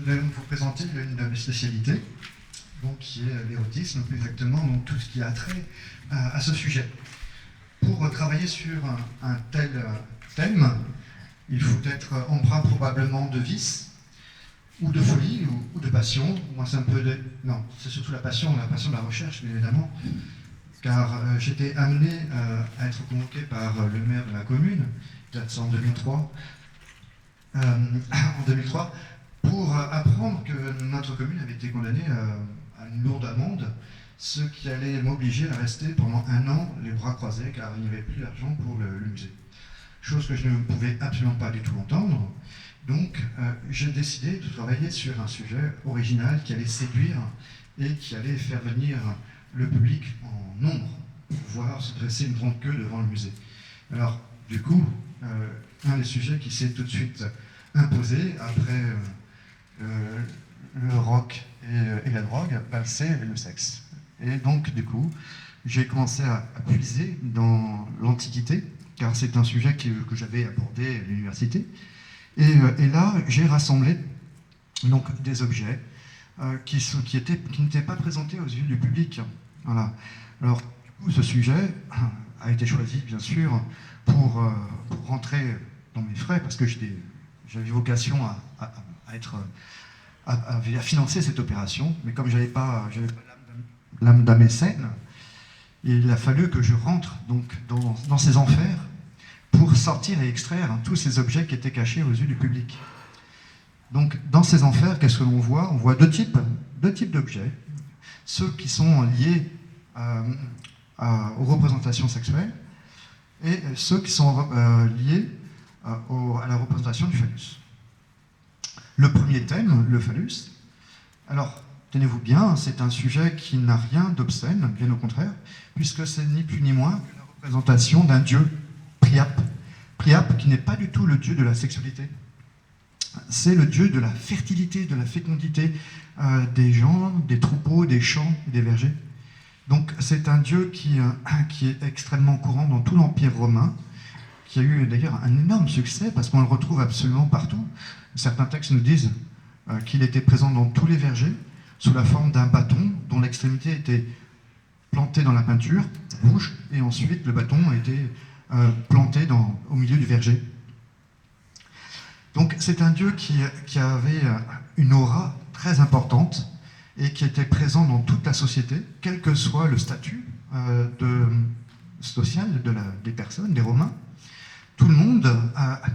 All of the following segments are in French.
voulais vous présenter l'une de mes spécialités, donc, qui est l'érotisme, plus exactement, donc tout ce qui a trait à ce sujet. Pour travailler sur un tel thème, il faut être empreint probablement de vice, ou de folie, ou de passion. Moi, c'est un peu de... Non, c'est surtout la passion de la recherche, bien évidemment, car j'étais amené à être convoqué par le maire de la commune, en 2003, pour apprendre que notre commune avait été condamnée à une lourde amende, ce qui allait m'obliger à rester pendant 1 an les bras croisés, car il n'y avait plus d'argent pour le musée. Chose que je ne pouvais absolument pas du tout entendre. Donc, j'ai décidé de travailler sur un sujet original qui allait séduire et qui allait faire venir le public en nombre, pour voir se dresser une grande queue devant le musée. Alors, du coup, un des sujets qui s'est tout de suite imposé après le rock et la drogue, c'est le sexe. Et donc, du coup, j'ai commencé à puiser dans l'Antiquité, car c'est un sujet que j'avais abordé à l'université. Et là, j'ai rassemblé donc, des objets qui n'étaient pas présentés aux yeux du public. Voilà. Alors, du coup, ce sujet a été choisi, bien sûr, pour rentrer dans mes frais, parce que j'avais vocation à financer cette opération, mais comme j'avais pas l'âme d'un mécène, il a fallu que je rentre donc dans ces enfers pour sortir et extraire tous ces objets qui étaient cachés aux yeux du public. Donc, dans ces enfers, qu'est-ce que l'on voit? On voit deux types d'objets. Ceux qui sont liés aux représentations sexuelles et ceux qui sont liés à la représentation du phallus. Le premier thème, le phallus, alors, tenez-vous bien, c'est un sujet qui n'a rien d'obscène, bien au contraire, puisque c'est ni plus ni moins que la représentation d'un dieu, Priape. Priape qui n'est pas du tout le dieu de la sexualité. C'est le dieu de la fertilité, de la fécondité des gens, des troupeaux, des champs et des vergers. Donc c'est un dieu qui est extrêmement courant dans tout l'Empire romain, qui a eu d'ailleurs un énorme succès parce qu'on le retrouve absolument partout. Certains textes nous disent qu'il était présent dans tous les vergers, sous la forme d'un bâton dont l'extrémité était plantée dans la peinture rouge, et ensuite le bâton était planté au milieu du verger. Donc c'est un dieu qui avait une aura très importante et qui était présent dans toute la société, quel que soit le statut social des personnes, des Romains. Tout le monde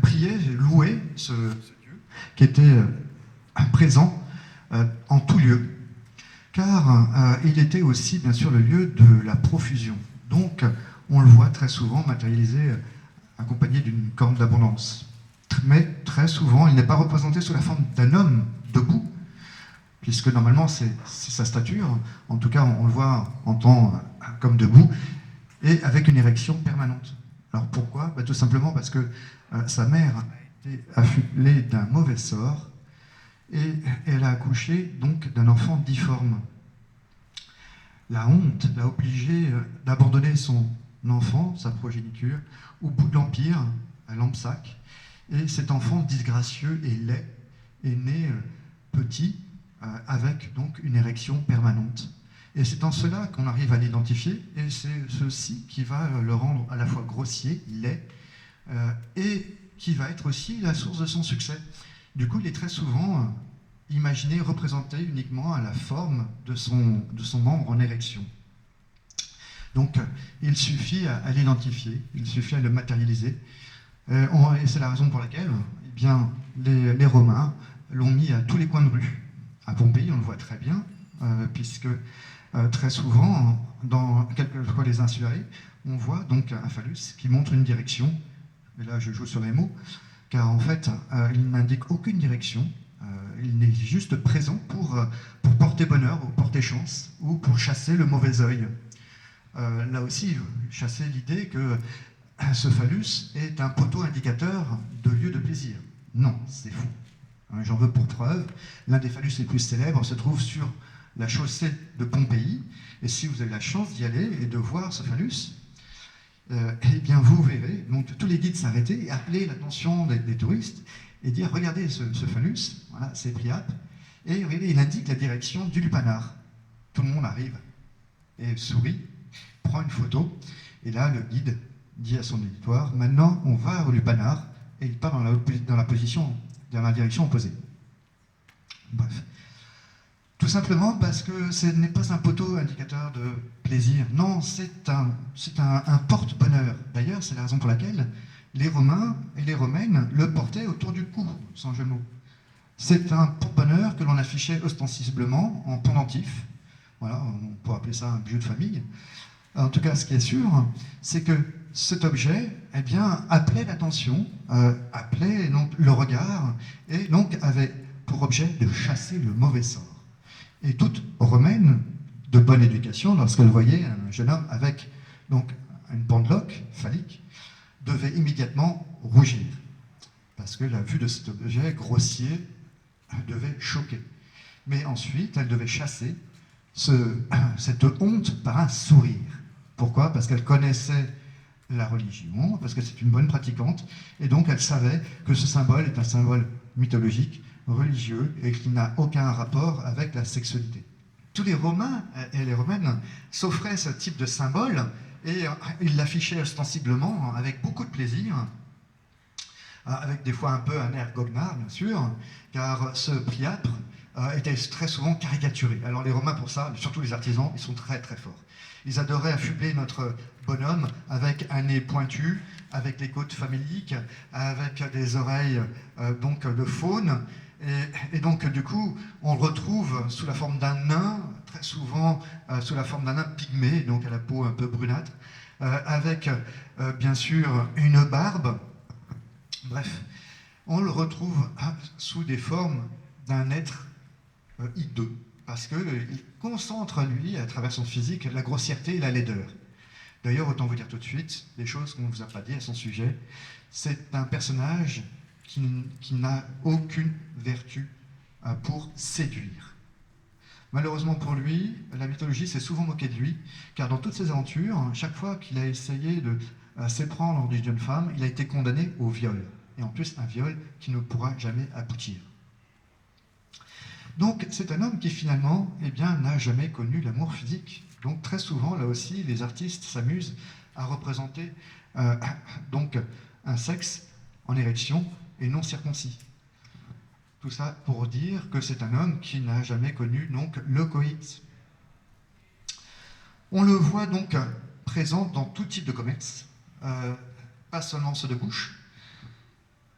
priait, louait ce dieu qui était présent en tout lieu, car il était aussi bien sûr le lieu de la profusion. Donc on le voit très souvent matérialisé, accompagné d'une corne d'abondance. Mais très souvent, il n'est pas représenté sous la forme d'un homme debout, puisque normalement c'est sa stature, en tout cas on le voit en temps comme debout, et avec une érection permanente. Alors pourquoi? Tout simplement parce que sa mère a été affublée d'un mauvais sort, et elle a accouché donc d'un enfant difforme. La honte l'a obligé d'abandonner son enfant, sa progéniture, au bout de l'Empire, à Lampsaque, et cet enfant disgracieux et laid est né petit, avec donc une érection permanente. Et c'est en cela qu'on arrive à l'identifier, et c'est ceci qui va le rendre à la fois grossier, laid, et qui va être aussi la source de son succès. Du coup, il est très souvent imaginé, représenté uniquement à la forme de son membre en érection. Donc, il suffit à l'identifier, il suffit à le matérialiser. Et c'est la raison pour laquelle eh bien, les Romains l'ont mis à tous les coins de rue. À Pompéi, on le voit très bien, puisque très souvent, dans quelquefois les insulaires, on voit donc un phallus qui montre une direction. Et là, je joue sur les mots, car en fait, il n'indique aucune direction. Il n'est juste présent pour porter bonheur, ou porter chance, ou pour chasser le mauvais œil. Là aussi, chasser l'idée que ce phallus est un poteau indicateur de lieu de plaisir. Non, c'est faux. J'en veux pour preuve, l'un des phallus les plus célèbres se trouve sur la chaussée de Pompéi, et si vous avez la chance d'y aller et de voir ce phallus, eh bien vous verrez, donc tous les guides s'arrêter et appeler l'attention des touristes et dire regardez ce phallus, voilà, c'est Priape, Et regardez, il indique la direction du lupanar. Tout le monde arrive et sourit, prend une photo, et là, le guide dit à son auditoire, maintenant, on va au lupanar, et il part dans la direction opposée. Bref. Tout simplement parce que ce n'est pas un poteau indicateur de plaisir. Non, c'est un porte-bonheur. D'ailleurs, c'est la raison pour laquelle les Romains et les Romaines le portaient autour du cou, sans jeu de mots. C'est un porte-bonheur que l'on affichait ostensiblement en pendentif. Voilà, on pourrait appeler ça un bijou de famille. En tout cas, ce qui est sûr, c'est que cet objet, eh bien, appelait l'attention, appelait donc le regard, et donc avait pour objet de chasser le mauvais sort. Et toute Romaine de bonne éducation, lorsqu'elle voyait un jeune homme avec donc une pendeloque phallique, devait immédiatement rougir, parce que la vue de cet objet grossier devait choquer. Mais ensuite, elle devait chasser cette honte par un sourire. Pourquoi? Parce qu'elle connaissait la religion, parce que c'est une bonne pratiquante, et donc elle savait que ce symbole est un symbole mythologique, religieux, et qui n'a aucun rapport avec la sexualité. Tous les Romains et les Romaines s'offraient ce type de symbole, et ils l'affichaient ostensiblement avec beaucoup de plaisir, avec des fois un peu un air goguenard, bien sûr, car ce priâpre était très souvent caricaturé. Alors les Romains, pour ça, surtout les artisans, ils sont très très forts. Ils adoraient affubler notre bonhomme avec un nez pointu, avec les côtes faméliques, avec des oreilles donc de faune. Et donc, du coup, on le retrouve sous la forme d'un nain, très souvent sous la forme d'un nain pygmée, donc à la peau un peu brunâtre, avec bien sûr une barbe. Bref, on le retrouve sous des formes d'un être hideux, parce qu'il concentre, lui, à travers son physique, la grossièreté et la laideur. D'ailleurs, autant vous dire tout de suite, des choses qu'on ne vous a pas dit à son sujet, c'est un personnage qui n'a aucune vertu pour séduire. Malheureusement pour lui, la mythologie s'est souvent moquée de lui, car dans toutes ses aventures, chaque fois qu'il a essayé de s'éprendre d'une jeune femme, il a été condamné au viol. Et en plus, un viol qui ne pourra jamais aboutir. Donc, c'est un homme qui finalement, eh bien, n'a jamais connu l'amour physique. Donc, très souvent, là aussi, les artistes s'amusent à représenter donc un sexe en érection et non circoncis. Tout ça pour dire que c'est un homme qui n'a jamais connu donc le coït. On le voit donc présent dans tout type de commerce, pas seulement ceux de bouche.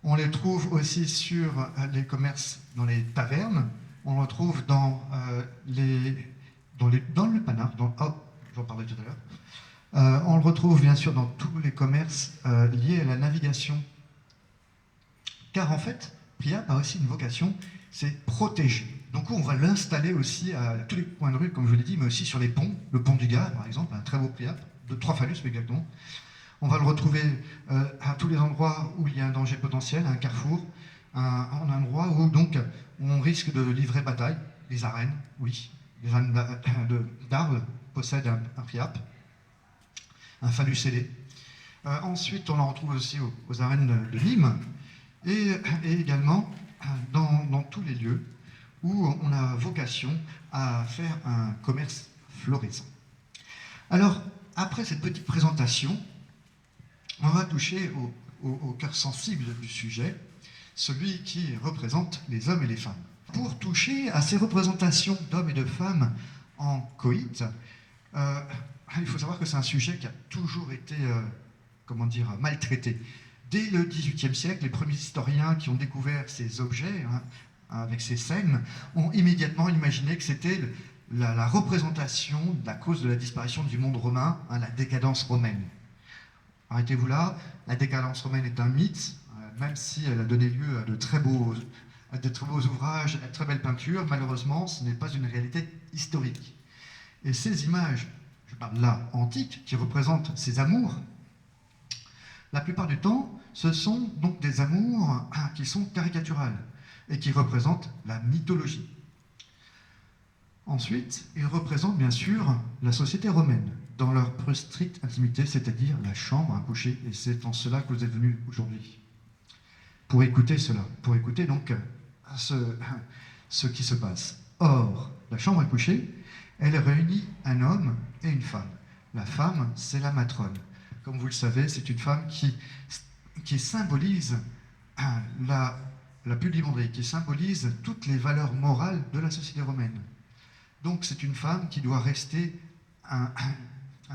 On les trouve aussi sur les commerces dans les tavernes. On le trouve dans le panard. J'en parlais tout à l'heure. On le retrouve bien sûr dans tous les commerces liés à la navigation. Car en fait, Priape a aussi une vocation, c'est protéger. Donc on va l'installer aussi à tous les coins de rue, comme je vous l'ai dit, mais aussi sur les ponts. Le pont du Gard, par exemple, un très beau Priape, de 3 phallus exactement. On va le retrouver à tous les endroits où il y a un danger potentiel, un carrefour, un endroit où donc on risque de livrer bataille. Les arènes, oui. Les arènes d'Arles possèdent un Priape, un phallus ailé. Ensuite, on en retrouve aussi aux arènes de Nîmes, et également dans tous les lieux où on a vocation à faire un commerce florissant. Alors, après cette petite présentation, on va toucher au cœur sensible du sujet, celui qui représente les hommes et les femmes. Pour toucher à ces représentations d'hommes et de femmes en coït, il faut savoir que c'est un sujet qui a toujours été maltraité. Dès le XVIIIe siècle, les premiers historiens qui ont découvert ces objets, avec ces scènes, ont immédiatement imaginé que c'était la représentation de la cause de la disparition du monde romain, la décadence romaine. Arrêtez-vous là, la décadence romaine est un mythe, même si elle a donné lieu à de très beaux ouvrages, à de très belles peintures, malheureusement, ce n'est pas une réalité historique. Et ces images, je parle là, antiques, qui représentent ces amours, la plupart du temps, ce sont donc des amours qui sont caricaturales et qui représentent la mythologie. Ensuite, ils représentent bien sûr la société romaine, dans leur plus stricte intimité, c'est-à-dire la chambre à coucher. Et c'est en cela que vous êtes venus aujourd'hui. Pour écouter cela, pour écouter donc ce qui se passe. Or, la chambre à coucher, elle réunit un homme et une femme. La femme, c'est la matrone. Comme vous le savez, c'est une femme qui symbolise la pudibonderie, qui symbolise toutes les valeurs morales de la société romaine. Donc c'est une femme qui doit rester un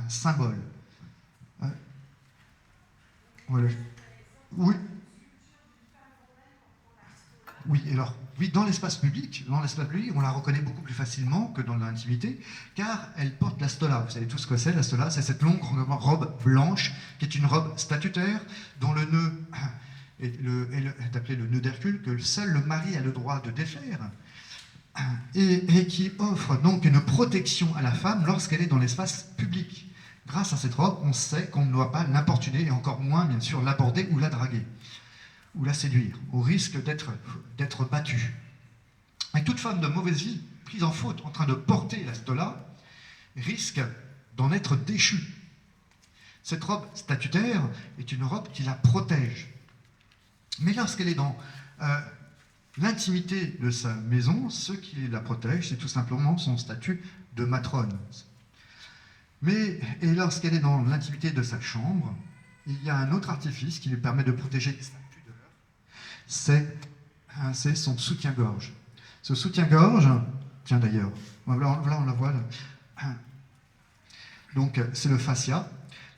symbole. Voilà. Oui. Oui, alors, oui, dans l'espace public, on la reconnaît beaucoup plus facilement que dans l'intimité, car elle porte la stola. Vous savez tous ce que c'est, la stola, c'est cette longue robe blanche, qui est une robe statutaire, dont le nœud est appelé le nœud d'Hercule, que seul le mari a le droit de défaire, et qui offre donc une protection à la femme lorsqu'elle est dans l'espace public. Grâce à cette robe, on sait qu'on ne doit pas l'importuner, et encore moins, bien sûr, l'aborder ou la draguer, ou la séduire, au risque d'être battue. Et toute femme de mauvaise vie, prise en faute, en train de porter la stola, risque d'en être déchue. Cette robe statutaire est une robe qui la protège. Mais lorsqu'elle est dans l'intimité de sa maison, ce qui la protège, c'est tout simplement son statut de matrone. Et lorsqu'elle est dans l'intimité de sa chambre, il y a un autre artifice qui lui permet de protéger sa pudeur, c'est son soutien-gorge. Ce soutien-gorge, tiens d'ailleurs, là on la voit, là. Donc c'est le fascia.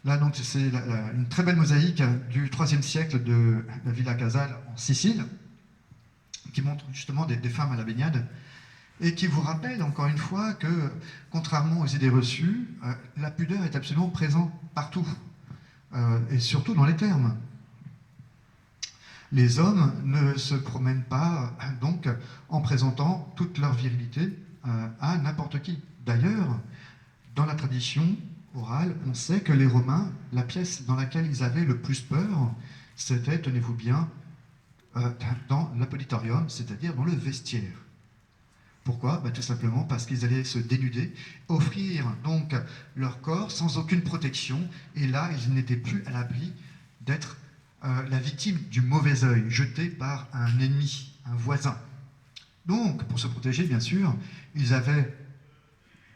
Là donc c'est une très belle mosaïque du IIIe siècle de la Villa Casale en Sicile, qui montre justement des femmes à la baignade, et qui vous rappelle encore une fois que, contrairement aux idées reçues, la pudeur est absolument présente partout, et surtout dans les termes. Les hommes ne se promènent pas donc en présentant toute leur virilité à n'importe qui. D'ailleurs, dans la tradition orale, on sait que les Romains, la pièce dans laquelle ils avaient le plus peur, c'était, tenez-vous bien, dans l'apolitorium, c'est-à-dire dans le vestiaire. Pourquoi ? Tout simplement parce qu'ils allaient se dénuder, offrir donc leur corps sans aucune protection, et là, ils n'étaient plus à l'abri d'être la victime du mauvais œil, jeté par un ennemi, un voisin. Donc, pour se protéger, bien sûr, ils avaient,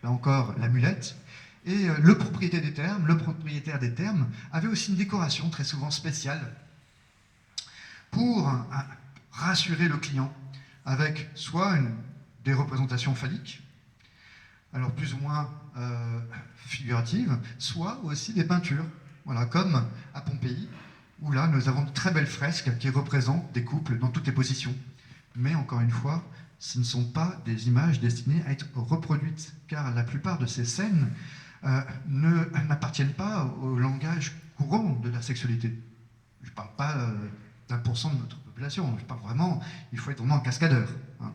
là encore, l'amulette, et le propriétaire des termes, avait aussi une décoration très souvent spéciale pour rassurer le client, avec soit des représentations phalliques, alors plus ou moins figuratives, soit aussi des peintures, voilà, comme à Pompéi, où là nous avons de très belles fresques qui représentent des couples dans toutes les positions. Mais encore une fois, ce ne sont pas des images destinées à être reproduites, car la plupart de ces scènes n'appartiennent pas au langage courant de la sexualité. Je ne parle pas d'1% de notre population, je parle vraiment, il faut être vraiment un cascadeur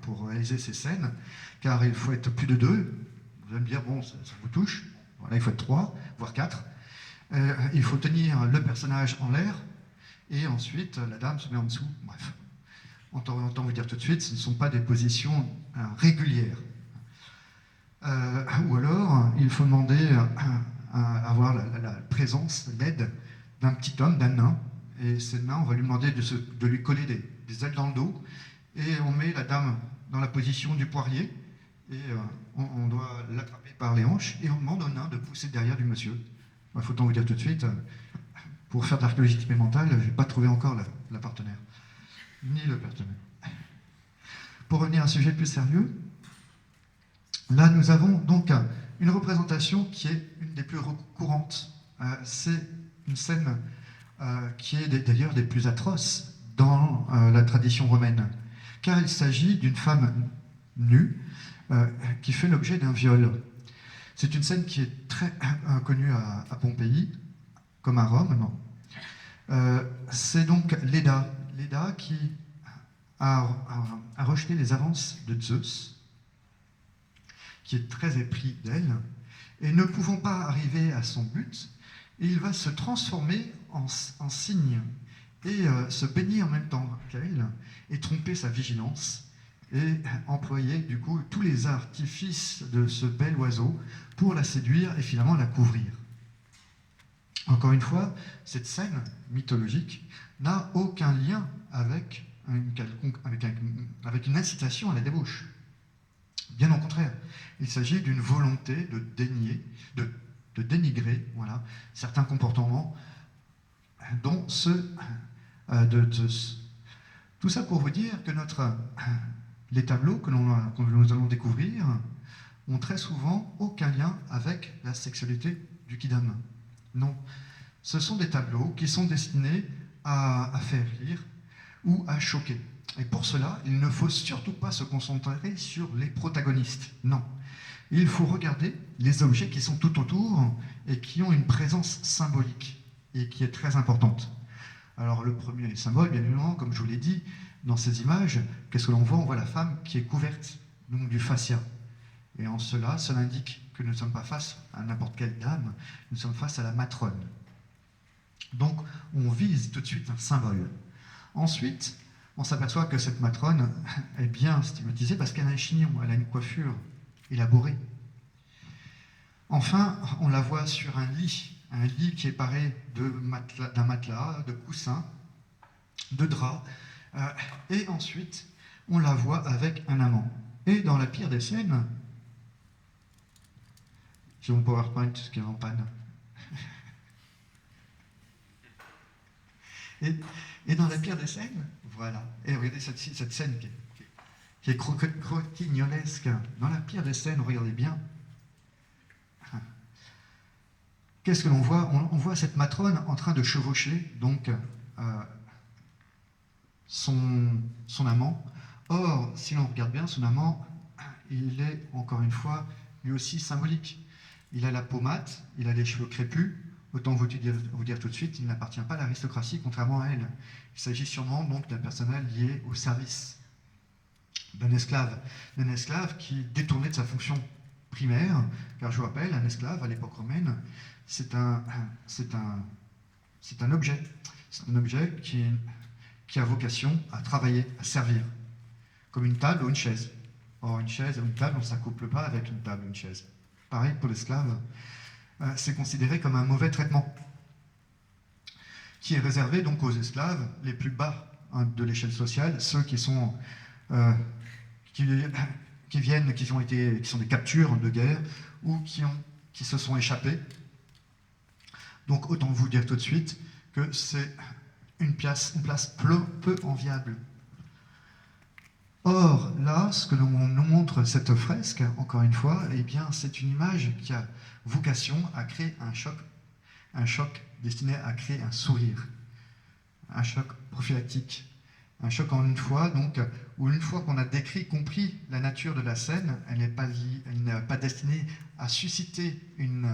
pour réaliser ces scènes, car il faut être plus de 2. Vous allez me dire, bon, ça vous touche, voilà, il faut être 3, voire 4. Il faut tenir le personnage en l'air, et ensuite la dame se met en dessous. Bref, autant vous dire tout de suite, ce ne sont pas des positions régulières. Ou alors, il faut demander à avoir la présence, l'aide d'un petit homme, d'un nain, et ce nain, on va lui demander de lui coller des ailes dans le dos, et on met la dame dans la position du poirier, et on doit l'attraper par les hanches, et on demande au nain de pousser derrière du monsieur. Il faut autant vous dire tout de suite, pour faire de l'archéologie mentale, je n'ai pas trouvé encore la partenaire, ni le partenaire. Pour revenir à un sujet plus sérieux, là nous avons donc une représentation qui est une des plus courantes. C'est une scène qui est d'ailleurs des plus atroces dans la tradition romaine, car il s'agit d'une femme nue qui fait l'objet d'un viol. C'est une scène qui est très connue à Pompéi, comme à Rome. C'est donc Léda qui a rejeté les avances de Zeus, qui est très épris d'elle, et ne pouvant pas arriver à son but, il va se transformer en cygne et se baigner en même temps qu'elle, et tromper sa vigilance, et employer du coup tous les artifices de ce bel oiseau pour la séduire et finalement la couvrir. Encore une fois, cette scène mythologique n'a aucun lien avec une incitation à la débauche. Il s'agit d'une volonté de dénier, de dénigrer, voilà, certains comportements, dont ceux tout ça pour vous dire que les tableaux que nous allons découvrir ont très souvent aucun lien avec la sexualité du kidam. Non, ce sont des tableaux qui sont destinés à faire rire ou à choquer. Et pour cela, il ne faut surtout pas se concentrer sur les protagonistes. Non, il faut regarder les objets qui sont tout autour et qui ont une présence symbolique et qui est très importante. Alors le premier symbole, bien évidemment, comme je vous l'ai dit, dans ces images, qu'est-ce que l'on voit? On voit la femme qui est couverte, donc du fascia. Et en cela indique que nous ne sommes pas face à n'importe quelle dame, nous sommes face à la matrone. Donc on vise tout de suite un symbole. Ensuite, on s'aperçoit que cette matrone est bien stigmatisée parce qu'elle a un chignon, elle a une coiffure élaborée. Enfin, on la voit sur un lit qui est paré d'un matelas, de coussins, de draps, et ensuite, on la voit avec un amant. Et dans la pire des scènes, j'ai mon PowerPoint qui est en panne. Et dans la pire des scènes, voilà. Et regardez cette scène qui est croquignolesque. Dans la pire des scènes, regardez bien. Qu'est-ce que l'on voit? On voit cette matrone en train de chevaucher donc son amant. Or, si l'on regarde bien, son amant, il est encore une fois lui aussi symbolique. Il a la peau mate, il a les cheveux crépus. Autant vous dire tout de suite, il n'appartient pas à l'aristocratie, contrairement à elle. Il s'agit sûrement donc d'un personnel lié au service, d'un esclave qui, détourné de sa fonction primaire, car je vous rappelle, un esclave à l'époque romaine, c'est un objet. C'est un objet qui a vocation à travailler, à servir, comme une table ou une chaise. Or, une chaise ou une table, on ne s'accouple pas avec une table ou une chaise. Pareil pour l'esclave, c'est considéré comme un mauvais traitement, qui est réservé donc aux esclaves les plus bas de l'échelle sociale, ceux qui sont qui sont des captures de guerre ou qui se sont échappés. Donc autant vous dire tout de suite que c'est une place peu enviable. Or, là, ce que nous montre cette fresque, encore une fois, eh bien, c'est une image qui a vocation à créer un choc destiné à créer un sourire, un choc prophylactique, un choc en une fois, donc, où une fois qu'on a compris la nature de la scène, elle n'est pas destinée à susciter une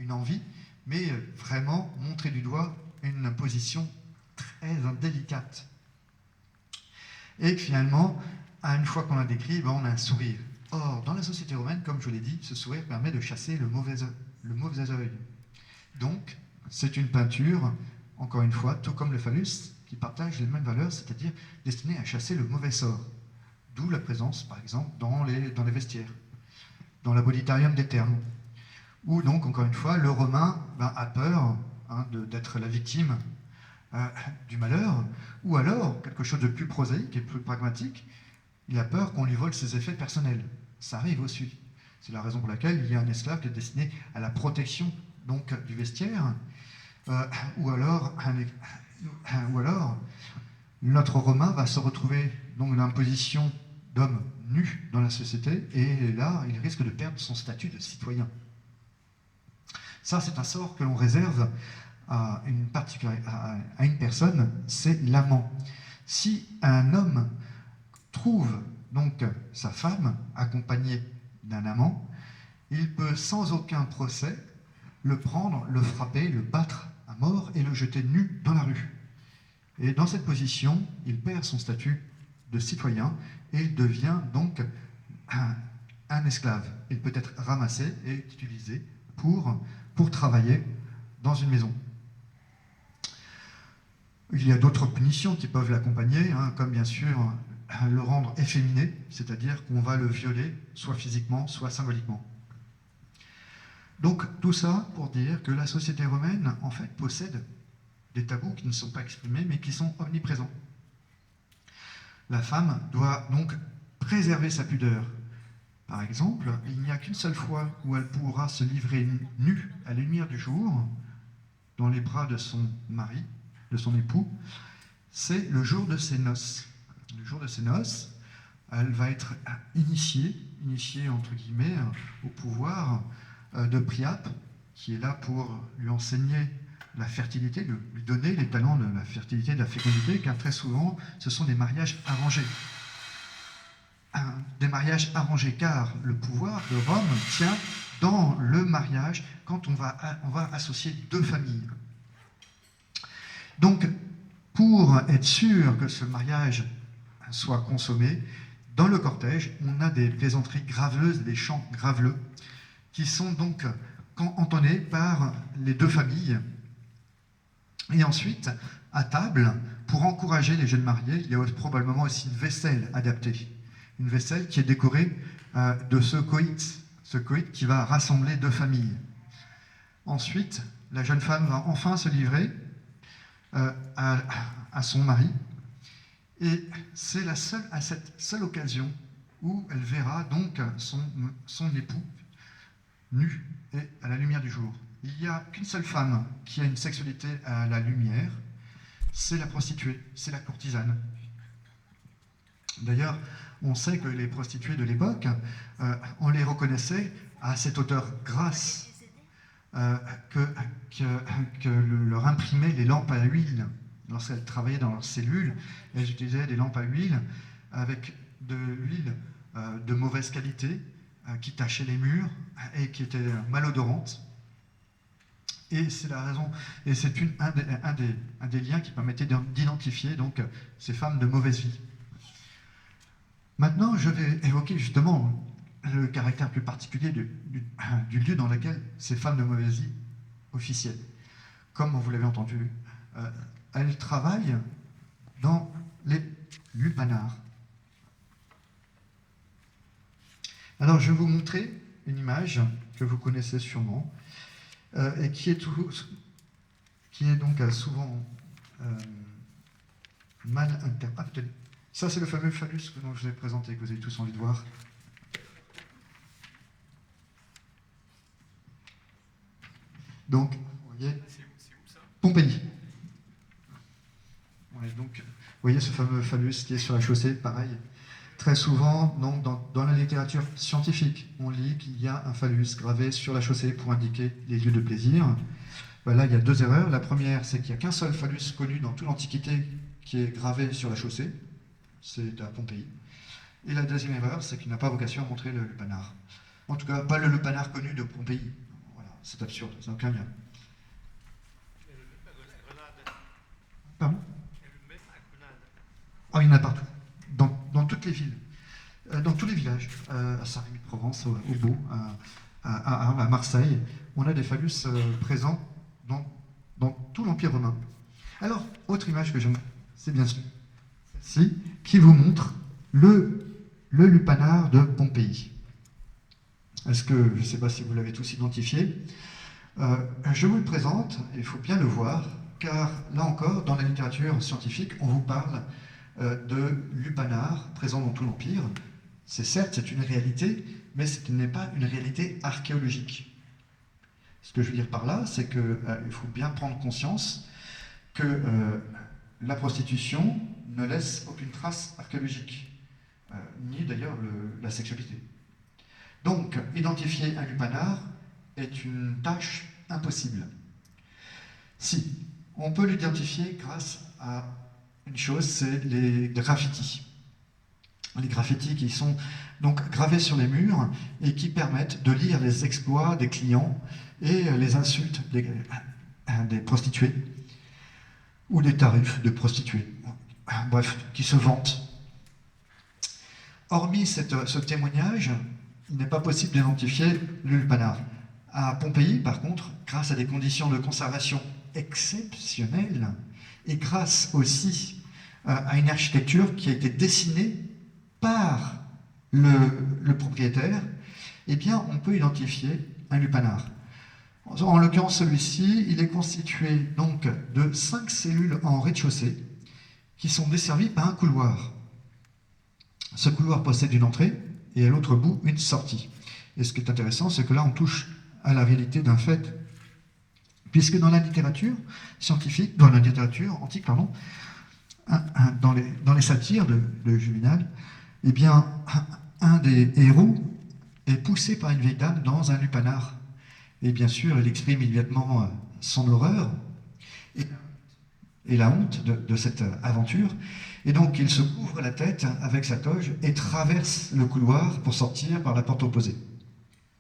envie, mais vraiment montrer du doigt une position très délicate. Et finalement, une fois qu'on l'a décrit, on a un sourire. Or, dans la société romaine, comme je vous l'ai dit, ce sourire permet de chasser le mauvais œil. Donc, c'est une peinture, encore une fois, tout comme le phallus, qui partage les mêmes valeurs, c'est-à-dire destinée à chasser le mauvais sort. D'où la présence, par exemple, dans les vestiaires, dans l'abolitarium des termes. Où donc, encore une fois, le Romain a peur d'être la victime du malheur, ou alors, quelque chose de plus prosaïque et plus pragmatique, il a peur qu'on lui vole ses effets personnels. Ça arrive aussi. C'est la raison pour laquelle il y a un esclave qui est destiné à la protection donc, du vestiaire, ou alors notre Romain va se retrouver donc dans une position d'homme nu dans la société, et là, il risque de perdre son statut de citoyen. Ça, c'est un sort que l'on réserve à une personne, c'est l'amant. Si un homme trouve donc sa femme accompagnée d'un amant, il peut sans aucun procès le prendre, le frapper, le battre à mort et le jeter nu dans la rue. Et dans cette position, il perd son statut de citoyen et il devient donc un esclave. Il peut être ramassé et utilisé pour travailler dans une maison. Il y a d'autres punitions qui peuvent l'accompagner, comme bien sûr le rendre efféminé, c'est-à-dire qu'on va le violer, soit physiquement, soit symboliquement. Donc tout ça pour dire que la société romaine, en fait, possède des tabous qui ne sont pas exprimés, mais qui sont omniprésents. La femme doit donc préserver sa pudeur, par exemple, il n'y a qu'une seule fois où elle pourra se livrer nue à la lumière du jour, dans les bras de son mari, de son époux, c'est le jour de ses noces. Le jour de ses noces, elle va être initiée entre guillemets, au pouvoir de Priape, qui est là pour lui enseigner la fertilité, lui donner les talents de la fertilité, de la fécondité, car très souvent, ce sont des mariages arrangés. Des mariages arrangés, car le pouvoir de Rome tient dans le mariage quand on va associer deux familles. Donc, pour être sûr que ce mariage soit consommé, dans le cortège, on a des plaisanteries graveleuses, des chants graveleux, qui sont donc entonnés par les deux familles. Et ensuite, à table, pour encourager les jeunes mariés, il y a probablement aussi une vaisselle adaptée. Une vaisselle qui est décorée de ce coït qui va rassembler deux familles. Ensuite, la jeune femme va enfin se livrer à son mari, et c'est à cette seule occasion où elle verra donc son époux nu et à la lumière du jour. Il n'y a qu'une seule femme qui a une sexualité à la lumière, c'est la prostituée, c'est la courtisane. D'ailleurs, on sait que les prostituées de l'époque, on les reconnaissait à cette odeur grasse que leur imprimaient les lampes à huile. Lorsqu'elles travaillaient dans leurs cellules, elles utilisaient des lampes à huile avec de l'huile de mauvaise qualité qui tachait les murs et qui était malodorante. Et c'est la raison, et c'est un des liens qui permettait d'identifier donc ces femmes de mauvaise vie. Maintenant, je vais évoquer justement le caractère plus particulier du lieu dans lequel ces femmes de mauvaise vie officiaient. Comme vous l'avez entendu, elles travaillent dans les lupanars. Alors, je vais vous montrer une image que vous connaissez sûrement, et qui est donc souvent mal interprétée. Ça, c'est le fameux phallus dont je vous ai présenté, que vous avez tous envie de voir. Donc, vous voyez, Pompéi. Ouais, donc, vous voyez ce fameux phallus qui est sur la chaussée, pareil. Très souvent, donc, dans la littérature scientifique, on lit qu'il y a un phallus gravé sur la chaussée pour indiquer les lieux de plaisir. Là, il y a deux erreurs. La première, c'est qu'il n'y a qu'un seul phallus connu dans toute l'Antiquité qui est gravé sur la chaussée. C'est à Pompéi. Et la deuxième erreur, c'est qu'il n'a pas vocation à montrer le lupanar. En tout cas, pas le lupanar connu de Pompéi. Voilà, c'est absurde, ça n'a aucun lien. Pardon ? Oh, il y en a partout, dans toutes les villes, dans tous les villages, à Saint-Rémy-de-Provence, au Beau, à Marseille, on a des phallus présents dans tout l'Empire romain. Alors, autre image que j'aime, c'est bien sûr celle-ci, qui vous montre le lupanar de Pompéi. Est-ce que, je ne sais pas si vous l'avez tous identifié, je vous le présente, il faut bien le voir, car là encore, dans la littérature scientifique, on vous parle de lupanar présent dans tout l'Empire. C'est une réalité, mais ce n'est pas une réalité archéologique. Ce que je veux dire par là, c'est qu'il faut bien prendre conscience que la prostitution ne laisse aucune trace archéologique, ni d'ailleurs la sexualité. Donc, identifier un lupanar est une tâche impossible. Si, on peut l'identifier grâce à une chose, c'est les graffitis. Les graffitis qui sont donc gravés sur les murs et qui permettent de lire les exploits des clients et les insultes des prostituées ou les tarifs de prostituées. Bref, qui se vantent. Hormis ce témoignage, il n'est pas possible d'identifier le lupanar. À Pompéi, par contre, grâce à des conditions de conservation exceptionnelles et grâce aussi à une architecture qui a été dessinée par le propriétaire, eh bien, on peut identifier un lupanar. En l'occurrence, celui-ci, il est constitué donc de 5 cellules en rez-de-chaussée qui sont desservies par un couloir. Ce couloir possède une entrée et à l'autre bout, une sortie. Et ce qui est intéressant, c'est que là, on touche à la réalité d'un fait, puisque dans la littérature scientifique, dans la littérature antique, pardon, dans les satires de Juvénal, eh bien, un des héros est poussé par une vieille dame dans un lupanar. Et bien sûr, il exprime immédiatement son horreur et la honte de cette aventure. Et donc, il se couvre la tête avec sa toge et traverse le couloir pour sortir par la porte opposée.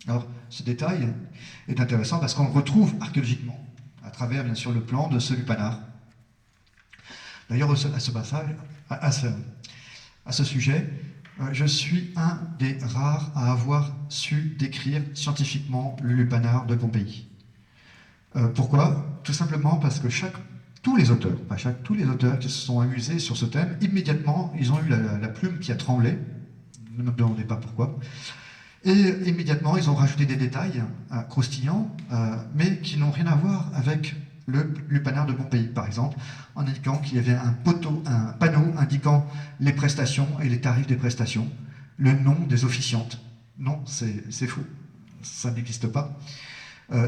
Alors, ce détail est intéressant parce qu'on le retrouve archéologiquement, à travers, bien sûr, le plan de ce lupanar. D'ailleurs, à ce passage, à ce sujet, je suis un des rares à avoir su décrire scientifiquement le lupanar de Pompéi. Pourquoi? Tout simplement parce que tous les auteurs qui se sont amusés sur ce thème, immédiatement, ils ont eu la plume qui a tremblé, ne me demandez pas pourquoi, et immédiatement, ils ont rajouté des détails croustillants, mais qui n'ont rien à voir avec le lupanar de Pompéi, par exemple, en indiquant qu'il y avait un panneau indiquant les prestations et les tarifs des prestations, le nom des officiantes. Non, c'est faux, ça n'existe pas.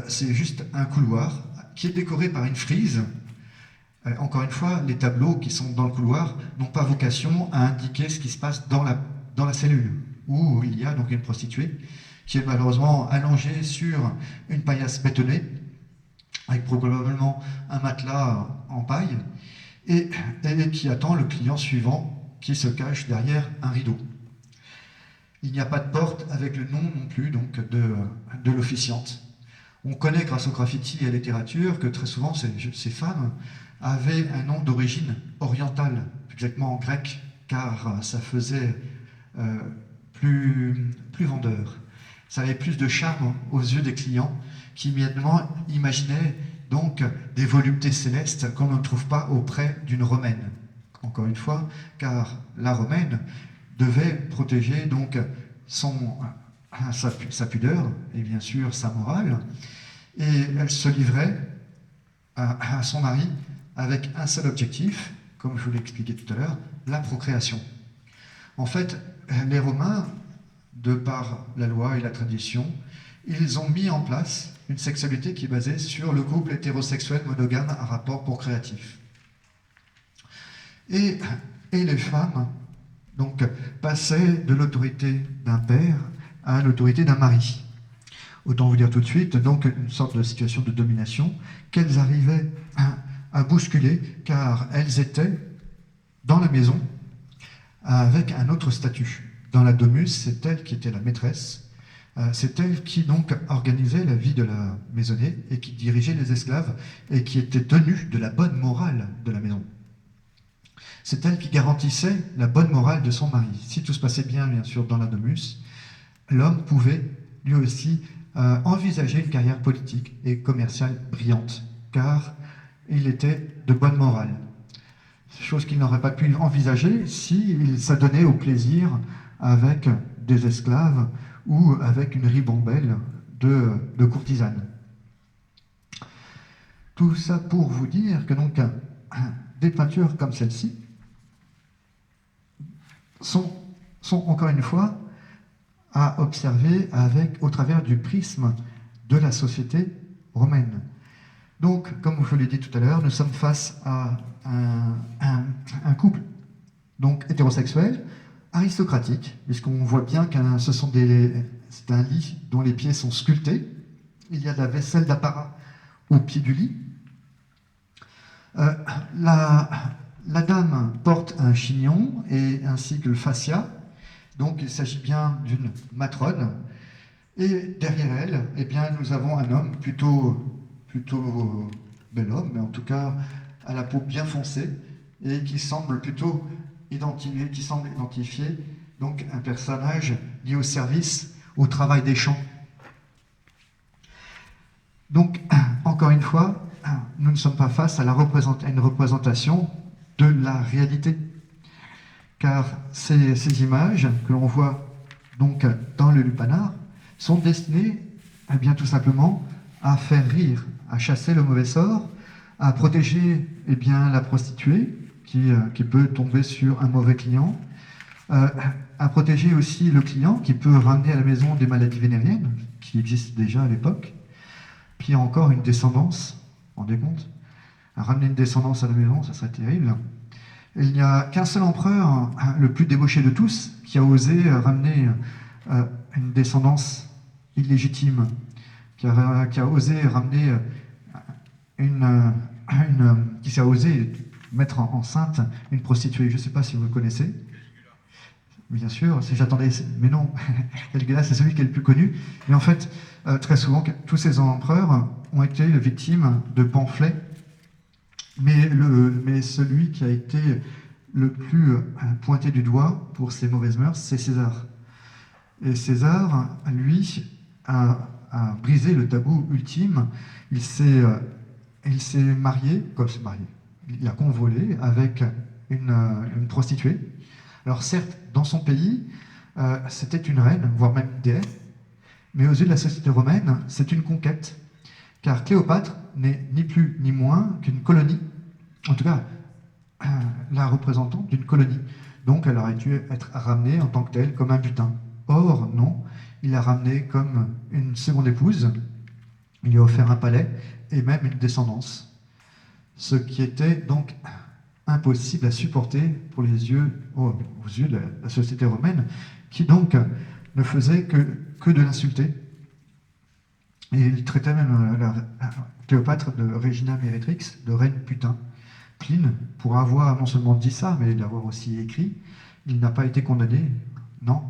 C'est juste un couloir qui est décoré par une frise. Encore une fois, les tableaux qui sont dans le couloir n'ont pas vocation à indiquer ce qui se passe dans la cellule, où il y a donc une prostituée qui est malheureusement allongée sur une paillasse bétonnée, avec probablement un matelas en paille, et qui attend le client suivant qui se cache derrière un rideau. Il n'y a pas de porte avec le nom non plus donc, de l'officiante. On connaît grâce au graffiti et à la littérature que très souvent ces femmes avaient un nom d'origine orientale, exactement grec, car ça faisait plus vendeur. Ça avait plus de charme aux yeux des clients qui immédiatement imaginaient donc des voluptés célestes qu'on ne trouve pas auprès d'une romaine. Encore une fois, car la romaine devait protéger donc sa pudeur et bien sûr sa morale, et elle se livrait à son mari avec un seul objectif, comme je vous l'ai expliqué tout à l'heure, la procréation. En fait, les Romains, de par la loi et la tradition, ils ont mis en place une sexualité qui est basée sur le couple hétérosexuel monogame à rapport procréatif. Et les femmes donc, passaient de l'autorité d'un père à l'autorité d'un mari. Autant vous dire tout de suite, donc une sorte de situation de domination qu'elles arrivaient à bousculer, car elles étaient dans la maison avec un autre statut. Dans la domus, c'est elle qui était la maîtresse, c'est elle qui donc organisait la vie de la maisonnée et qui dirigeait les esclaves et qui était tenue de la bonne morale de la maison. C'est elle qui garantissait la bonne morale de son mari. Si tout se passait bien sûr, dans la domus, l'homme pouvait lui aussi envisager une carrière politique et commerciale brillante, car il était de bonne morale. Chose qu'il n'aurait pas pu envisager s'il s'adonnait au plaisir avec des esclaves ou avec une ribambelle de courtisanes. Tout ça pour vous dire que donc des peintures comme celle-ci sont encore une fois à observer au travers du prisme de la société romaine. Donc, comme je l'ai dit tout à l'heure, nous sommes face à un couple donc hétérosexuel, aristocratique, puisqu'on voit bien que c'est un lit dont les pieds sont sculptés. Il y a de la vaisselle d'apparat au pied du lit. La dame porte un chignon ainsi que le fascia. Donc il s'agit bien d'une matrone. Et derrière elle, eh bien, nous avons un homme plutôt bel homme, mais en tout cas à la peau bien foncée, et qui semble plutôt identifier donc un personnage lié au service, au travail des champs. Donc, encore une fois, nous ne sommes pas face à une représentation de la réalité, car ces images que l'on voit donc dans le lupanar sont destinées, eh bien, tout simplement, à faire rire, à chasser le mauvais sort, à protéger eh bien, la prostituée qui peut tomber sur un mauvais client, à protéger aussi le client qui peut ramener à la maison des maladies vénériennes, qui existent déjà à l'époque. Puis il y a encore une descendance, vous vous rendez compte? À ramener une descendance à la maison, ça serait terrible. Et il n'y a qu'un seul empereur, le plus débauché de tous, qui a osé ramener une descendance illégitime, qui a osé ramener qui s'est osé mettre enceinte une prostituée. Je ne sais pas si vous le connaissez. Bien sûr, si j'attendais, mais non, Caligula, c'est celui qui est le plus connu. Mais en fait, très souvent, tous ces empereurs ont été victimes de pamphlets, mais celui qui a été le plus pointé du doigt pour ses mauvaises mœurs, c'est César. Et César, lui, a brisé le tabou ultime. Il s'est marié, il a convolé avec une prostituée. Alors certes, dans son pays, c'était une reine, voire même une déesse, mais aux yeux de la société romaine, c'est une conquête, car Cléopâtre n'est ni plus ni moins qu'une colonie, en tout cas la représentante d'une colonie. Donc elle aurait dû être ramenée en tant que telle, comme un butin. Or, non, il l'a ramenée comme une seconde épouse, il lui a offert un palais et même une descendance. Ce qui était donc impossible à supporter pour aux yeux de la société romaine, qui donc ne faisait que de l'insulter. Et il traitait même Cléopâtre de Regina Meretrix, de reine putain. Pline, pour avoir non seulement dit ça, mais l'avoir aussi écrit, il n'a pas été condamné, non.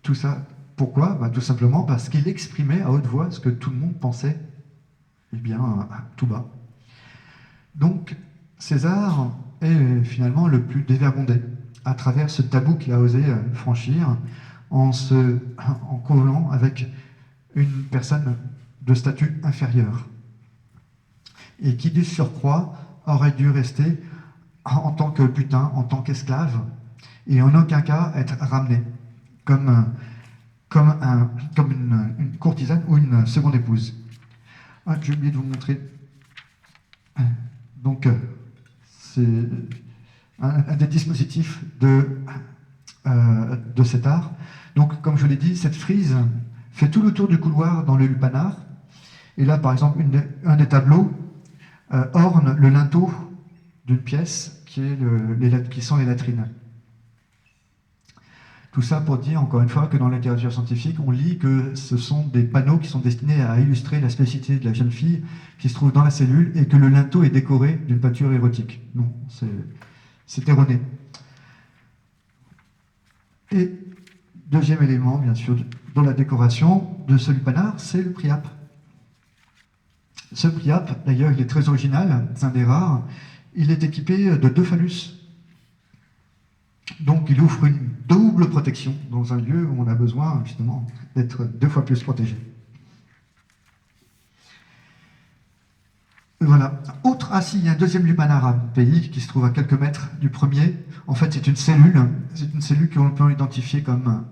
Tout ça, pourquoi? Tout simplement parce qu'il exprimait à haute voix ce que tout le monde pensait, eh bien, tout bas. Donc, César est finalement le plus dévergondé à travers ce tabou qu'il a osé franchir en covenant avec une personne de statut inférieur et qui, du surcroît, aurait dû rester en tant que butin, en tant qu'esclave, et en aucun cas être ramené comme une courtisane ou une seconde épouse. Ah, j'ai oublié de vous montrer. Donc, c'est un des dispositifs de cet art. Donc, comme je l'ai dit, cette frise fait tout le tour du couloir dans le lupanar. Et là, par exemple, un des tableaux orne le linteau d'une pièce qui sont les latrines. Tout ça pour dire, encore une fois, que dans la littérature scientifique, on lit que ce sont des panneaux qui sont destinés à illustrer la spécificité de la jeune fille qui se trouve dans la cellule et que le linteau est décoré d'une peinture érotique. Non, c'est erroné. Et deuxième élément, bien sûr, dans la décoration de ce lupanar, c'est le priape. Ce priape, d'ailleurs, il est très original, c'est un des rares. Il est équipé de 2 phallus. Donc, il offre une double protection dans un lieu où on a besoin, justement, d'être 2 fois plus protégé. Voilà. Il y a un deuxième lupanar à Pompéi qui se trouve à quelques mètres du premier. En fait, c'est une cellule. C'est une cellule qu'on peut identifier comme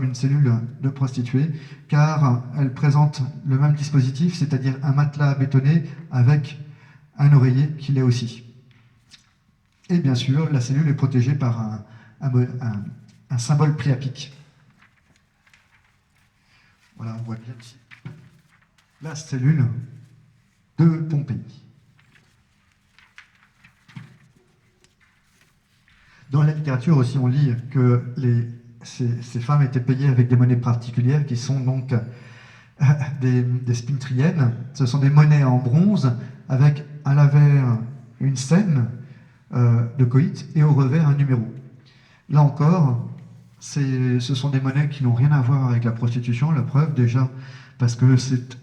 une cellule de prostituée, car elle présente le même dispositif, c'est-à-dire un matelas bétonné avec un oreiller qui l'est aussi. Et bien sûr, la cellule est protégée par un symbole priapique. Voilà, on voit bien ici la cellule de Pompéi. Dans la littérature aussi, on lit que ces femmes étaient payées avec des monnaies particulières qui sont donc des spintriennes. Ce sont des monnaies en bronze avec à l'avers une scène de coït et au revers un numéro. Là encore, ce sont des monnaies qui n'ont rien à voir avec la prostitution, la preuve déjà, parce que c'est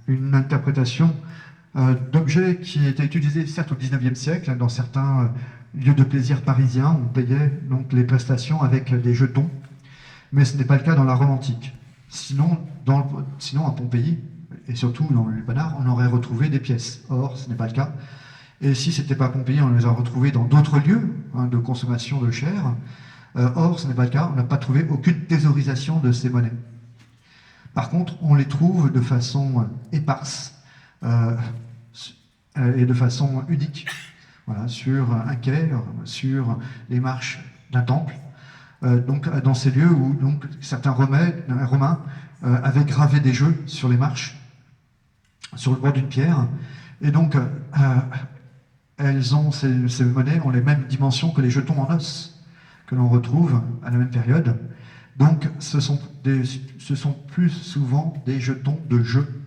une interprétation d'objets qui étaient utilisés certes au XIXe siècle dans certains lieux de plaisir parisiens. On payait donc les prestations avec des jetons, mais ce n'est pas le cas dans la Rome antique. Sinon à Pompéi, et surtout dans le lupanar, on aurait retrouvé des pièces. Or, ce n'est pas le cas. Et si ce n'était pas à Pompéi, on les a retrouvés dans d'autres lieux de consommation de chair. Or, ce n'est pas le cas, on n'a pas trouvé aucune thésaurisation de ces monnaies. Par contre, on les trouve de façon éparse et de façon unique, voilà, sur un quai, sur les marches d'un temple, donc, dans ces lieux où donc, certains Romains avaient gravé des jeux sur les marches, sur le bord d'une pierre. Et donc, ces monnaies ont les mêmes dimensions que les jetons en os que l'on retrouve à la même période. Donc, ce sont plus souvent des jetons de jeu,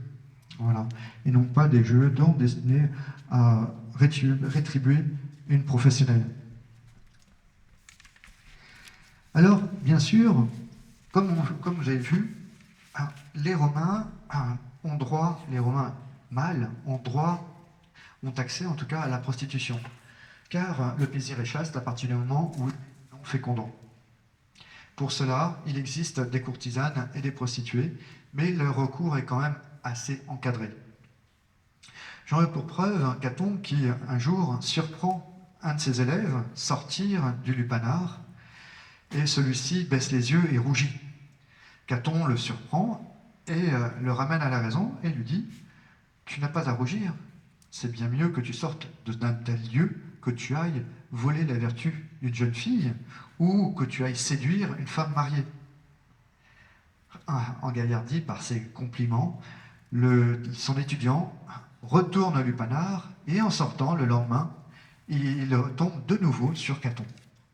voilà, et non pas des jetons destinés à rétribuer une professionnelle. Alors, bien sûr, comme vous avez vu, les Romains ont droit, les Romains mâles ont accès en tout cas à la prostitution, car le plaisir est chaste à partir du moment où il est non fécondant. Pour cela, il existe des courtisanes et des prostituées, mais leur recours est quand même assez encadré. J'en ai pour preuve Caton qui, un jour, surprend un de ses élèves sortir du lupanar, et celui-ci baisse les yeux et rougit. Caton le surprend et le ramène à la raison et lui dit « Tu n'as pas à rougir, c'est bien mieux que tu sortes d'un tel lieu que tu ailles voler la vertu d'une jeune fille ou que tu ailles séduire une femme mariée. » Engaillardi par ses compliments, son étudiant retourne à Lupanar et en sortant le lendemain, il tombe de nouveau sur Caton.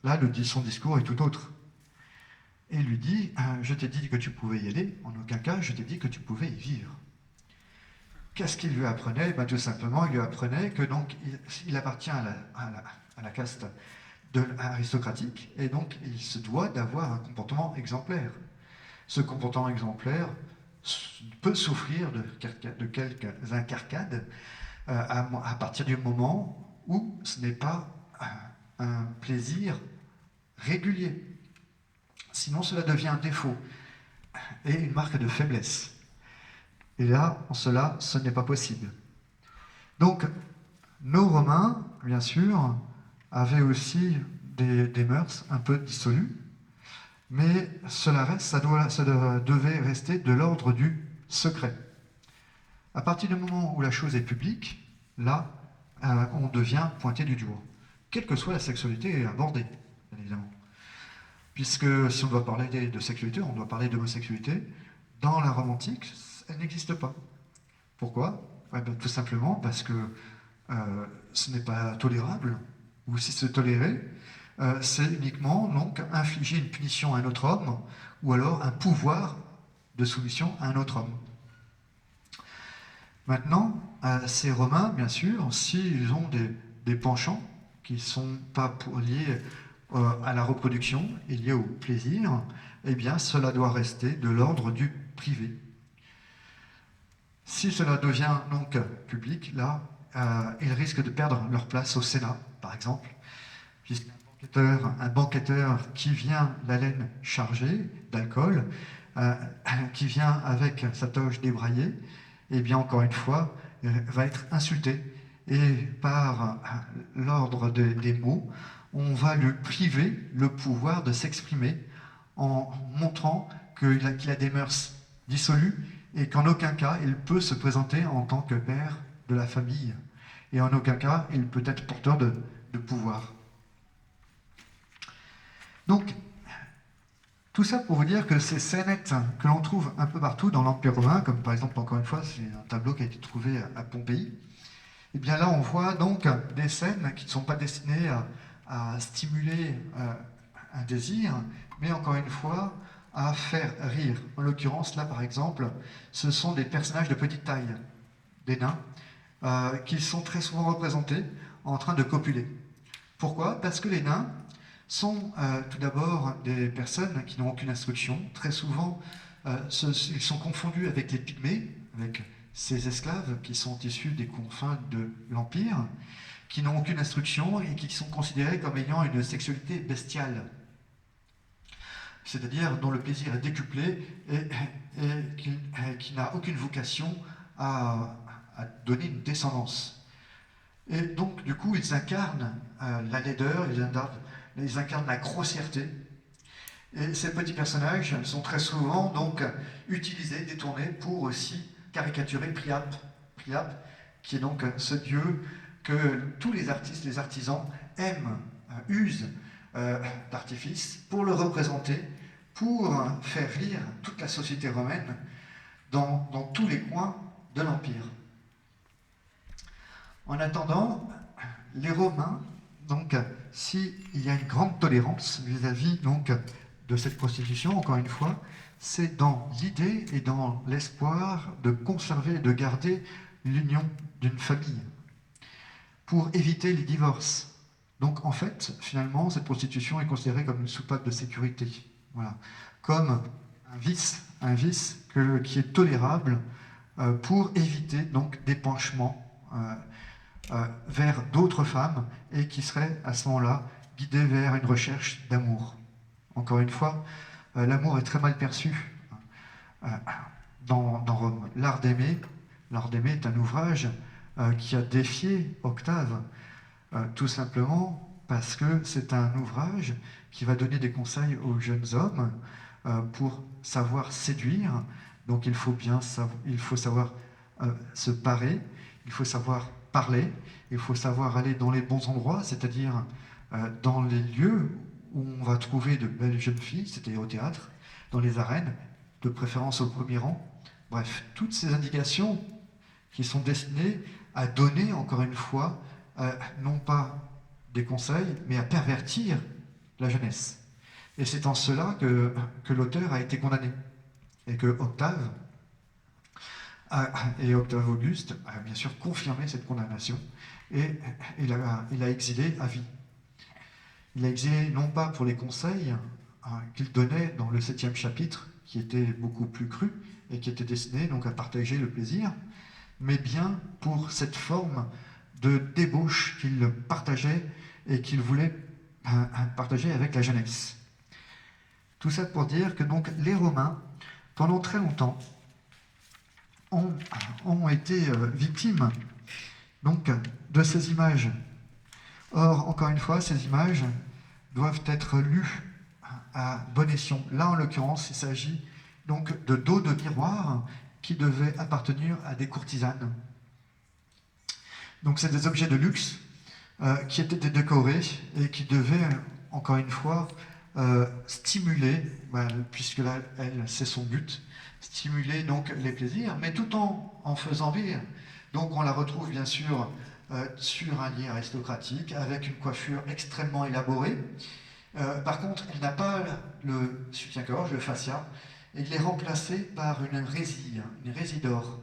Là, son discours est tout autre. Et il lui dit « Je t'ai dit que tu pouvais y aller, en aucun cas je t'ai dit que tu pouvais y vivre. » Qu'est-ce qu'il lui apprenait? Tout simplement, il lui apprenait que donc il appartient à la caste aristocratique et donc il se doit d'avoir un comportement exemplaire. Ce comportement exemplaire peut souffrir de quelques incarcades à partir du moment où ce n'est pas un plaisir régulier. Sinon, cela devient un défaut et une marque de faiblesse. Et là, en cela, ce n'est pas possible. Donc, nos Romains, bien sûr, avaient aussi des mœurs un peu dissolues, mais ça devait rester de l'ordre du secret. À partir du moment où la chose est publique, là, on devient pointé du doigt, quelle que soit la sexualité abordée, bien évidemment. Puisque si on doit parler de sexualité, on doit parler d'homosexualité, dans la Rome antique, elle n'existe pas. Pourquoi? Tout simplement parce que ce n'est pas tolérable, ou si c'est toléré, c'est uniquement donc infliger une punition à un autre homme, ou alors un pouvoir de soumission à un autre homme. Maintenant, ces Romains, bien sûr, s'ils ont des penchants qui ne sont pas liés à la reproduction et liés au plaisir, eh bien cela doit rester de l'ordre du privé. Si cela devient donc public, là, ils risquent de perdre leur place au Sénat, par exemple, puisqu'un banquetteur qui vient la laine chargée d'alcool, qui vient avec sa toge débraillée, eh bien, encore une fois, va être insulté. Et par l'ordre des mots, on va lui priver le pouvoir de s'exprimer en montrant qu'il a des mœurs dissolues et qu'en aucun cas il peut se présenter en tant que père de la famille. Et en aucun cas il peut être porteur de pouvoir. Donc, tout ça pour vous dire que ces scénettes que l'on trouve un peu partout dans l'Empire romain, comme par exemple, encore une fois, c'est un tableau qui a été trouvé à Pompéi, et bien là on voit donc des scènes qui ne sont pas destinées à stimuler un désir, mais encore une fois, à faire rire. En l'occurrence, là par exemple, ce sont des personnages de petite taille, des nains, qui sont très souvent représentés en train de copuler. Pourquoi? Parce que les nains sont tout d'abord des personnes qui n'ont aucune instruction. Très souvent, ils sont confondus avec les pygmées, avec ces esclaves qui sont issus des confins de l'Empire, qui n'ont aucune instruction et qui sont considérés comme ayant une sexualité bestiale. C'est-à-dire dont le plaisir est décuplé et qui n'a aucune vocation à donner une descendance. Et donc, du coup, ils incarnent la laideur, ils incarnent la grossièreté. Et ces petits personnages sont très souvent donc utilisés, détournés pour aussi caricaturer Priape. Priape, qui est donc ce dieu que tous les artistes, les artisans aiment, usent d'artifice pour le représenter, pour faire lire toute la société romaine dans tous les coins de l'Empire. En attendant, les Romains, donc, s'il y a une grande tolérance vis-à-vis donc, de cette prostitution, encore une fois, c'est dans l'idée et dans l'espoir de conserver et de garder l'union d'une famille, pour éviter les divorces. Donc en fait, finalement, cette prostitution est considérée comme une soupape de sécurité, voilà, comme un vice qui est tolérable pour éviter donc d'épanchement vers d'autres femmes et qui seraient à ce moment-là guidées vers une recherche d'amour. Encore une fois, l'amour est très mal perçu dans Rome. L'Art d'aimer est un ouvrage qui a défié Octave, tout simplement parce que c'est un ouvrage qui va donner des conseils aux jeunes hommes pour savoir séduire. Donc il faut savoir se parer, il faut savoir parler, il faut savoir aller dans les bons endroits, c'est-à-dire dans les lieux où on va trouver de belles jeunes filles, c'est-à-dire au théâtre, dans les arènes, de préférence au premier rang. Bref, toutes ces indications qui sont destinées à donner, encore une fois, non pas des conseils, mais à pervertir la jeunesse. Et c'est en cela que l'auteur a été condamné. Et que Octave Auguste a bien sûr confirmé cette condamnation et il a exilé à vie. Il a exilé non pas pour les conseils qu'il donnait dans le 7e chapitre, qui était beaucoup plus cru et qui était destiné donc à partager le plaisir, mais bien pour cette forme de débauche qu'il partageait et qu'il voulait partager avec la jeunesse. Tout ça pour dire que donc les Romains, pendant très longtemps, ont été victimes donc, de ces images. Or, encore une fois, ces images doivent être lues à bon escient. Là, en l'occurrence, il s'agit donc de dos de miroir qui devaient appartenir à des courtisanes. Donc, c'est des objets de luxe qui étaient décorés et qui devaient, encore une fois, stimuler, puisque là, c'est son but, stimuler donc les plaisirs, mais tout en faisant rire. Donc on la retrouve bien sûr sur un lit aristocratique, avec une coiffure extrêmement élaborée. Par contre, il n'a pas le soutien-gorge, le fascia, et il est remplacé par une résille d'or.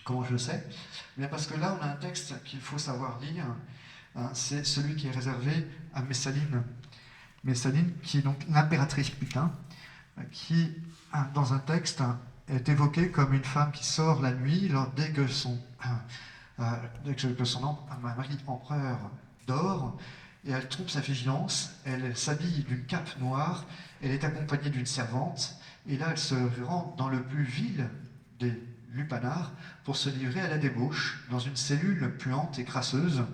Comment je le sais? Bien parce que là, on a un texte qu'il faut savoir lire, c'est celui qui est réservé à Messaline. Messaline, qui est donc l'impératrice Putain, qui, dans un texte, est évoquée comme une femme qui sort la nuit dès que son mari empereur dort, et elle trompe sa vigilance, elle s'habille d'une cape noire, elle est accompagnée d'une servante, et là elle se rend dans le plus vil des lupanards pour se livrer à la débauche, dans une cellule puante et crasseuse,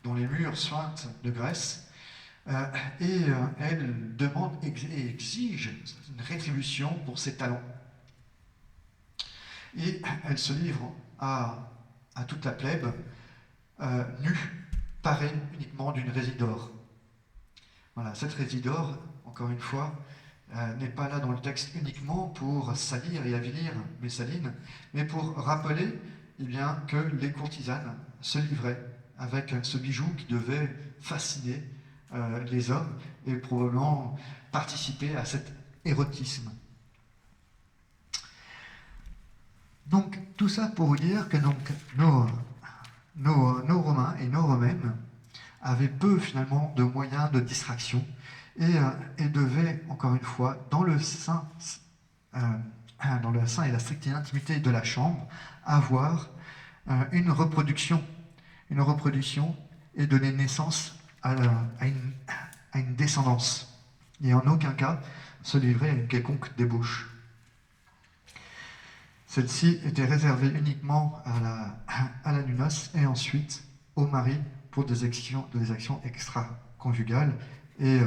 dont les murs suintent de graisse, elle demande et exige une rétribution pour ses talents. Et elle se livre à toute la plèbe, nue, parée uniquement d'une résille d'or. Voilà, cette résille d'or, encore une fois, n'est pas là dans le texte uniquement pour salir et avilir Messaline, mais pour rappeler bien, que les courtisanes se livraient avec ce bijou qui devait fasciner les hommes et probablement participer à cet érotisme. Donc tout ça pour vous dire que donc, nos Romains et nos Romaines avaient peu finalement de moyens de distraction et devaient encore une fois dans le sein et la stricte intimité de la chambre avoir une reproduction et donner naissance à une descendance, et en aucun cas se livrer à une quelconque débauche. Celle-ci était réservée uniquement à la nunoce et ensuite au mari pour des actions extra-conjugales et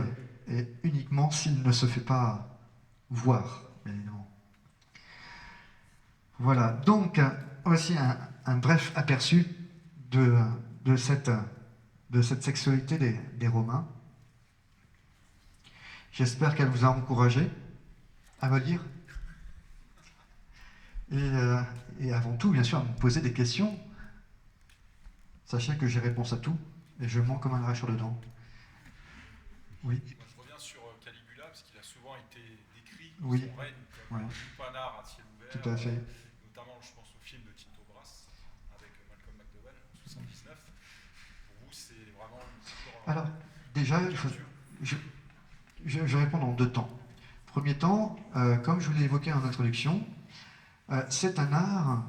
uniquement s'il ne se fait pas voir, bien évidemment. Voilà, donc aussi un bref aperçu de cette sexualité des Romains. J'espère qu'elle vous a encouragé à me lire. Et avant tout, bien sûr, à me poser des questions. Sachez que j'ai réponse à tout, et je mens comme un rachat dedans. Oui. Je reviens sur Caligula, parce qu'il a souvent été décrit dans Oui. son règne comme Ouais. un lupanar à ciel ouvert, Tout à fait. notamment je pense au film de Tinto Brass avec Malcolm McDowell en 79. Pour vous, c'est vraiment une figure. Alors, déjà, je réponds en deux temps. Premier temps, comme je vous l'ai évoqué en introduction, c'est un art,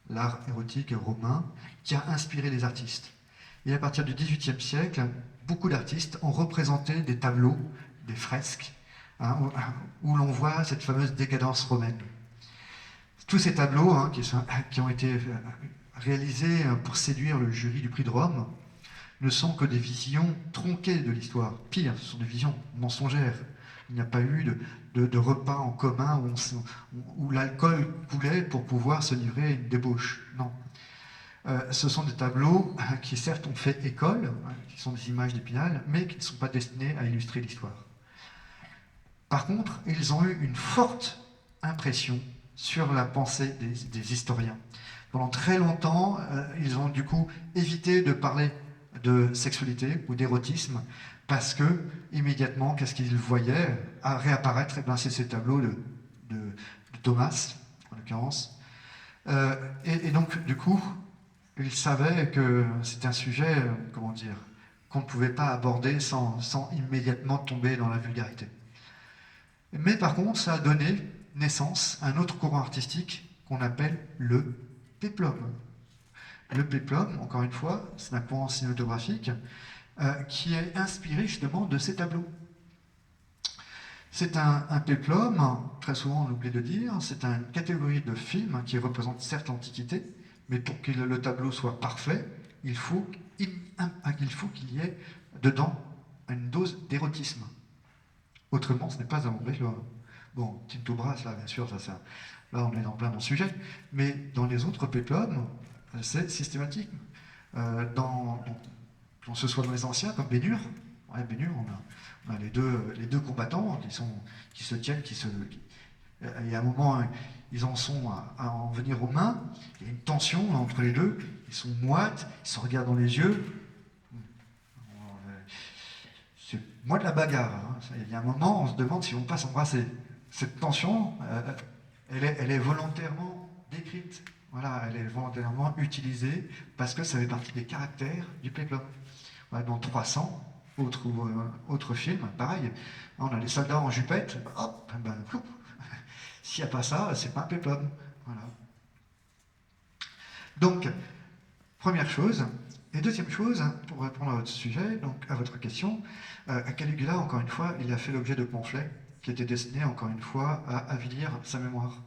l'art érotique romain, qui a inspiré les artistes. Et à partir du XVIIIe siècle, beaucoup d'artistes ont représenté des tableaux, des fresques, hein, où l'on voit cette fameuse décadence romaine. Tous ces tableaux hein, qui ont été réalisés pour séduire le jury du prix de Rome ne sont que des visions tronquées de l'histoire. Pire, ce sont des visions mensongères. Il n'y a pas eu de repas en commun où l'alcool coulait pour pouvoir se livrer à une débauche. Non. Ce sont des tableaux qui certes ont fait école, qui sont des images d'Épinal, mais qui ne sont pas destinés à illustrer l'histoire. Par contre, ils ont eu une forte impression sur la pensée des historiens. Pendant très longtemps, ils ont du coup évité de parler de sexualité ou d'érotisme parce que, immédiatement, qu'est-ce qu'ils voyaient à réapparaître? C'est ces tableaux de Thomas, en l'occurrence. Et donc, du coup, ils savaient que c'était un sujet, comment dire, qu'on ne pouvait pas aborder sans immédiatement tomber dans la vulgarité. Mais par contre, ça a donné naissance à un autre courant artistique qu'on appelle le péplum. Le péplum, encore une fois, c'est un courant cinématographique qui est inspiré justement de ces tableaux. C'est un péplum, très souvent on oublie de dire, c'est une catégorie de films qui représente certes l'Antiquité, mais pour que le tableau soit parfait, il faut qu'il y ait dedans une dose d'érotisme. Autrement, ce n'est pas un bon péplum. Bon, Tinto Brass, là, bien sûr, là, on est en plein dans le sujet, mais dans les autres péplums, c'est systématique. Dans ce soit dans les anciens, comme Bénur, Bénur, on a les deux combattants qui se tiennent, et à un moment, ils en sont à en venir aux mains, il y a une tension là, entre les deux, ils sont moites, ils se regardent dans les yeux. C'est moi de la bagarre. Hein. Il y a un moment, on se demande si on peut pas s'embrasser. Cette tension, elle est volontairement décrite. Voilà, elle est volontairement utilisée parce que ça fait partie des caractères du péplum. Voilà, dans 300, autre film, pareil. On a les soldats en jupette, hop, s'il n'y a pas ça, c'est pas un péplum. Voilà. Donc, première chose. Et deuxième chose, pour répondre à votre sujet, donc à votre question, Caligula, encore une fois, il a fait l'objet de pamphlets qui étaient destinés, encore une fois, à avilir sa mémoire.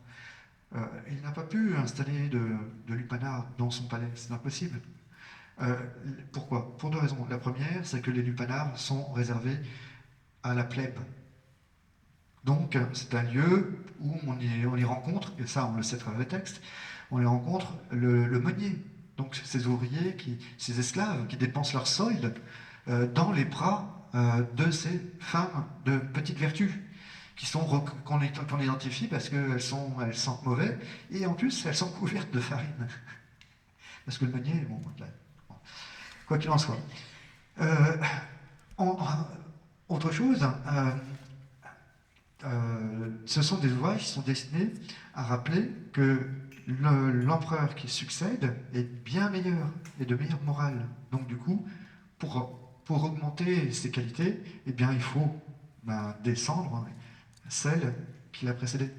Il n'a pas pu installer de lupanar dans son palais, c'est impossible. Pourquoi? Pour deux raisons. La première, c'est que les lupanars sont réservés à la plèbe. Donc, c'est un lieu où on y rencontre, et ça on le sait à travers les textes, on y rencontre le meunier. Donc, ces ouvriers, ces esclaves qui dépensent leur solde dans les bras de ces femmes de petite vertu, qu'on identifie parce qu'elles sentent mauvais, et en plus, elles sont couvertes de farine. Parce que le meunier, bon, quoi qu'il en soit. Autre chose, ce sont des ouvrages qui sont destinés à rappeler que l'empereur qui succède est bien meilleur et de meilleure morale. Donc du coup, pour augmenter ses qualités, eh bien, il faut descendre celle qui l'a précédé.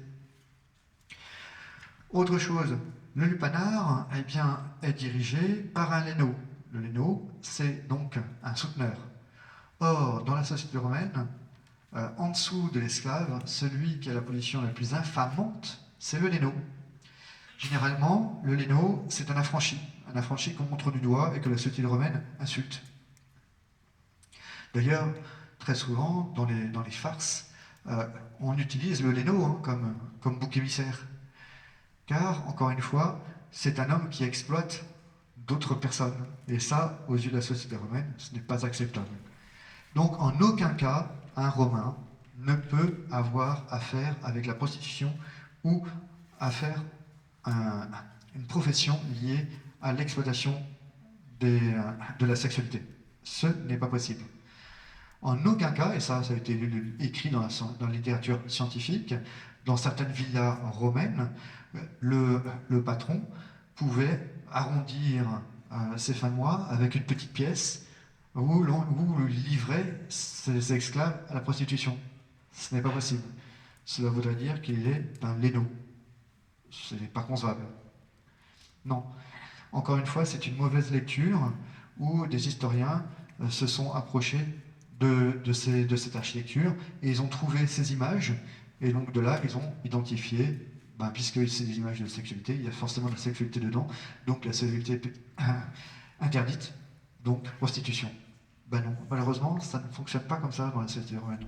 Autre chose, le lupanar eh bien, est dirigé par un léno. Le léno, c'est donc un souteneur. Or, dans la société romaine, en dessous de l'esclave, celui qui a la position la plus infamante, c'est le léno. Généralement, le léno, c'est un affranchi qu'on montre du doigt et que la société romaine insulte. D'ailleurs, très souvent, dans les farces, on utilise le léno comme bouc émissaire. Car, encore une fois, c'est un homme qui exploite d'autres personnes. Et ça, aux yeux de la société romaine, ce n'est pas acceptable. Donc, en aucun cas, un Romain ne peut avoir affaire avec la prostitution ou à faire une profession liée à l'exploitation de la sexualité. Ce n'est pas possible. En aucun cas, et ça a été écrit dans la littérature scientifique, dans certaines villas romaines, le patron pouvait arrondir ses fins de mois avec une petite pièce où l'on livrait ses esclaves à la prostitution. Ce n'est pas possible. Cela voudrait dire qu'il est un léno. Ce n'est pas concevable. Non. Encore une fois, c'est une mauvaise lecture où des historiens se sont approchés de cette architecture et ils ont trouvé ces images et donc de là ils ont identifié, puisque c'est des images de sexualité, il y a forcément de la sexualité dedans, donc la sexualité interdite, donc prostitution. Non, malheureusement ça ne fonctionne pas comme ça dans la société romaine.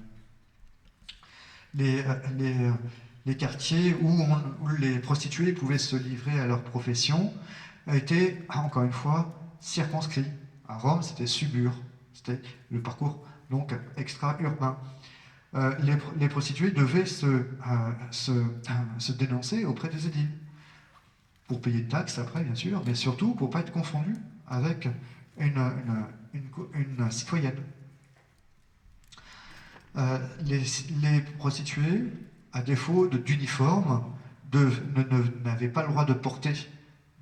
Les quartiers où les prostituées pouvaient se livrer à leur profession étaient, encore une fois, circonscrits. À Rome, c'était Suburre, c'était le parcours donc extra-urbain. Les prostituées devaient se dénoncer auprès des édiles, pour payer de taxes après, bien sûr, mais surtout pour ne pas être confondues avec une citoyenne. Les prostituées, à défaut d'uniforme, n'avaient pas le droit de porter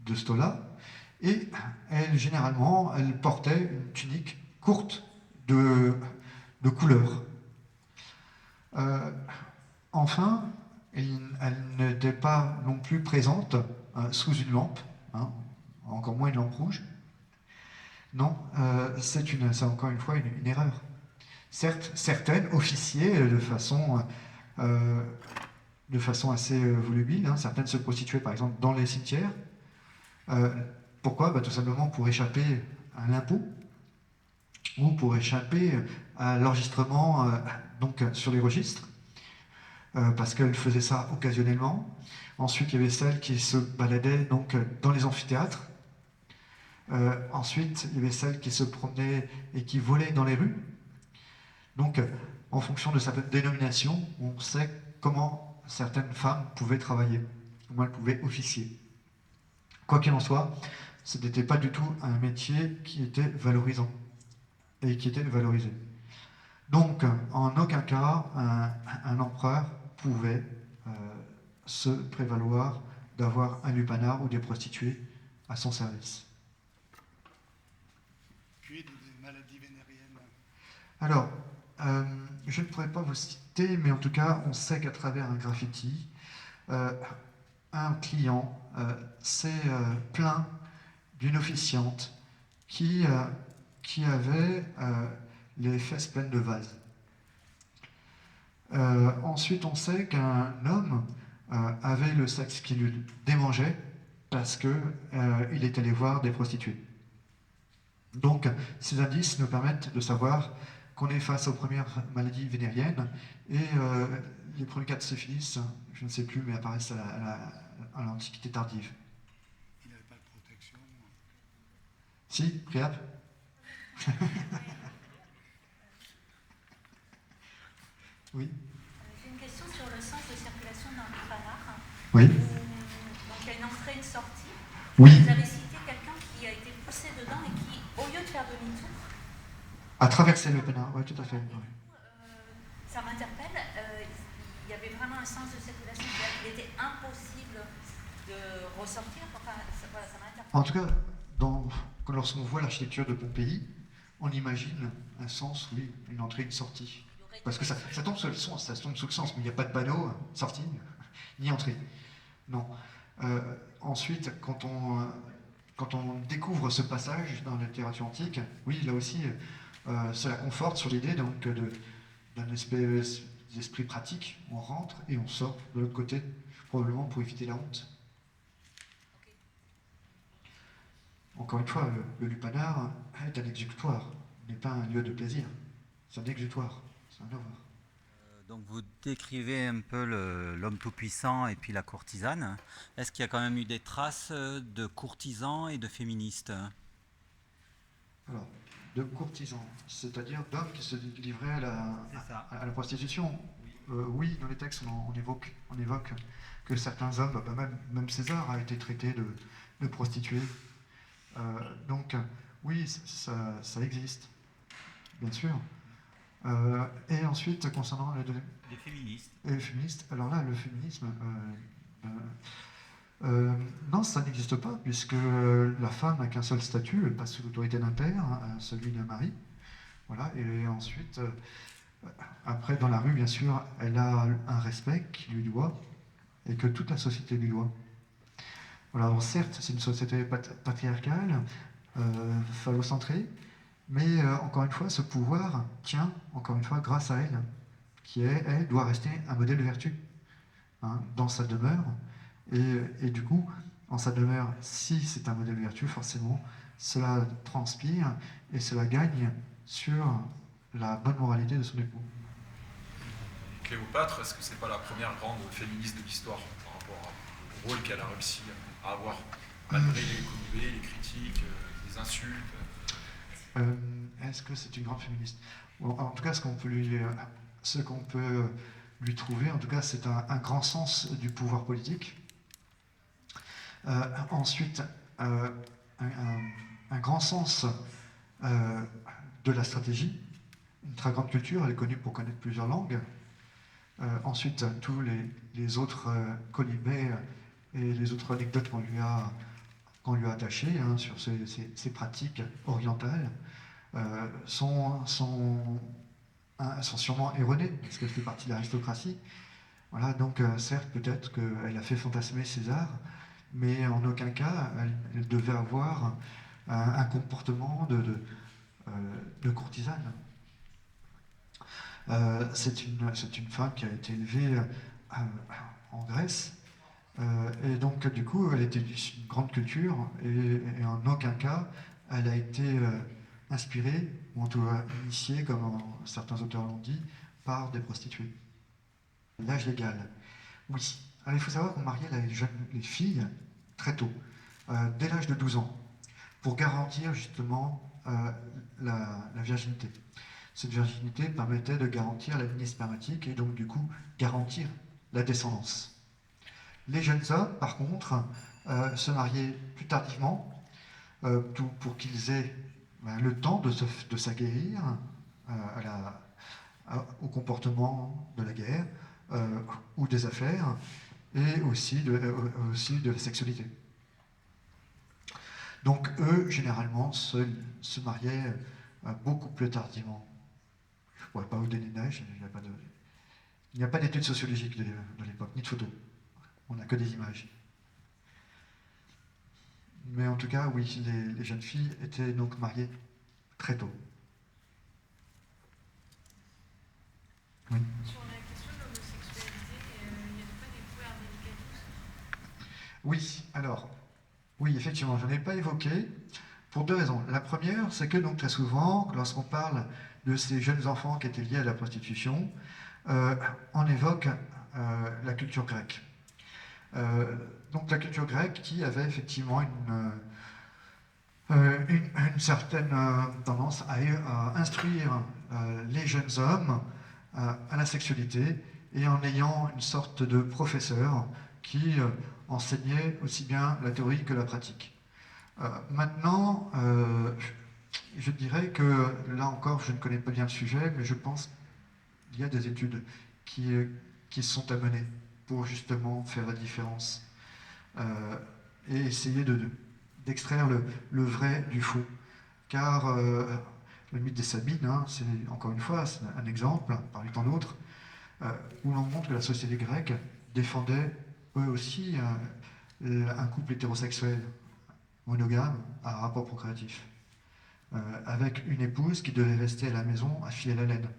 de stola, et généralement, elles portaient une tunique courte de couleur. Enfin, elles n'étaient pas non plus présentes sous une lampe, encore moins une lampe rouge. Non, c'est encore une fois une erreur. Certes, certaines officiaient de façon assez volubile, certaines se prostituaient par exemple dans les cimetières. Pourquoi ? Tout simplement pour échapper à l'impôt ou pour échapper à l'enregistrement donc sur les registres, parce qu'elles faisaient ça occasionnellement. Ensuite, il y avait celles qui se baladaient donc dans les amphithéâtres. Ensuite, il y avait celles qui se promenaient et qui volaient dans les rues. Donc, en fonction de certaines dénominations, on sait comment certaines femmes pouvaient travailler, comment elles pouvaient officier. Quoi qu'il en soit, ce n'était pas du tout un métier qui était valorisant et qui était valorisé. Donc, en aucun cas, un empereur pouvait se prévaloir d'avoir un lupanar ou des prostituées à son service. Puis des maladies vénériennes. Alors, je ne pourrais pas vous citer, mais en tout cas, on sait qu'à travers un graffiti, un client s'est plaint d'une officiante qui avait les fesses pleines de vase. Ensuite, on sait qu'un homme avait le sexe qui lui démangeait parce qu'il est allé voir des prostituées. Donc, ces indices nous permettent de savoir qu'on est face aux premières maladies vénériennes et les premiers cas de syphilis, je ne sais plus, mais apparaissent à l'Antiquité tardive. Il n'avait pas de protection. Si, Priap. Oui. J'ai une question sur le sens de circulation d'un lupanar. Oui. Donc il y a une entrée et une sortie. Oui. Vous avez cité quelqu'un qui a été poussé dedans et qui, au lieu de faire demi-tour, A traversé le lupanar, oui, tout à fait. Oui. Ça m'interpelle. Il y avait vraiment un sens de circulation. Il était impossible de ressortir. Enfin, ça m'interpelle. En tout cas, lorsqu'on voit l'architecture de Pompéi, on imagine un sens, oui, une entrée, une sortie. Parce que ça tombe sous le sens, ça tombe sous le sens, mais il n'y a pas de panneau, sortie, ni entrée. Non. Ensuite, quand on découvre ce passage dans la littérature antique, oui, là aussi, cela conforte sur l'idée donc d'un espèce d'esprit pratique. On rentre et on sort de l'autre côté, probablement pour éviter la honte. Encore une fois, le lupanar est un exutoire, n'est pas un lieu de plaisir. C'est un exutoire, c'est un horreur. Donc vous décrivez un peu l'homme tout-puissant et puis la courtisane. Est-ce qu'il y a quand même eu des traces de courtisans et de féministes ? Alors, de courtisans, c'est-à-dire d'hommes qui se livraient à la prostitution. Oui. oui, dans les textes, on évoque que certains hommes, même César a été traité de prostituée. Donc, oui, ça existe, bien sûr. Et ensuite, concernant Les féministes. les féministes, alors là, le féminisme, non, ça n'existe pas, puisque la femme n'a qu'un seul statut, elle passe sous l'autorité d'un père, celui d'un mari. Voilà, et ensuite, après, dans la rue, bien sûr, elle a un respect qui lui doit, et que toute la société lui doit. Voilà, alors certes, c'est une société patriarcale, phallocentrée, mais encore une fois, ce pouvoir tient, encore une fois, grâce à elle, qui, elle, doit rester un modèle de vertu, hein, dans sa demeure. Et du coup, en sa demeure, si c'est un modèle de vertu, forcément, cela transpire et cela gagne sur la bonne moralité de son époux. Cléopâtre, est-ce que c'est pas la première grande féministe de l'histoire par rapport au rôle qu'elle a réussi à avoir, malgré les connivés, les critiques, les insultes? Est-ce que c'est une grande féministe? Bon, en tout cas, ce qu'on peut lui trouver, en tout cas, c'est un grand sens du pouvoir politique. Ensuite, un grand sens de la stratégie, une très grande culture, elle est connue pour connaître plusieurs langues. Ensuite, tous les autres colibets et les autres anecdotes qu'on lui a attachées, hein, sur ces pratiques orientales sont sûrement erronées, parce qu'elle fait partie de l'aristocratie. Voilà, donc certes, peut-être qu'elle a fait fantasmer César, mais en aucun cas, elle devait avoir un comportement de courtisane. C'est une femme qui a été élevée en Grèce, et donc du coup, elle était d'une grande culture, et en aucun cas, elle a été inspirée, ou en tout cas initiée, comme certains auteurs l'ont dit, par des prostituées. L'âge légal. Oui. Alors, il faut savoir qu'on mariait les filles très tôt, dès l'âge de 12 ans, pour garantir justement la virginité. Cette virginité permettait de garantir la lignée spermatique et donc du coup garantir la descendance. Les jeunes hommes, par contre, se mariaient plus tardivement, pour qu'ils aient le temps de s'aguerrir au comportement de la guerre ou des affaires, et aussi de la sexualité. Donc eux, généralement, se mariaient beaucoup plus tardivement. Je ne pourrais pas vous donner d'âge, il n'y a pas d'études sociologiques de l'époque, ni de photos. On n'a que des images. Mais en tout cas, oui, les jeunes filles étaient donc mariées très tôt. Oui. Sur la question de l'homosexualité, il n'y avait pas des pouvoirs délicats? Oui, alors, oui, effectivement, je n'en ai pas évoqué pour deux raisons. La première, c'est que donc très souvent, lorsqu'on parle de ces jeunes enfants qui étaient liés à la prostitution, on évoque la culture grecque. Donc la culture grecque qui avait effectivement une certaine tendance à instruire les jeunes hommes à la sexualité, et en ayant une sorte de professeur qui enseignait aussi bien la théorie que la pratique. Maintenant, je dirais que, là encore, je ne connais pas bien le sujet, mais je pense qu'il y a des études qui sont à mener pour justement faire la différence et essayer d'extraire le vrai du faux. Car le mythe des Sabines, hein, c'est encore une fois c'est un exemple, parmi tant d'autres, où l'on montre que la société grecque défendait eux aussi un couple hétérosexuel monogame à rapport procréatif, avec une épouse qui devait rester à la maison à filer la laine.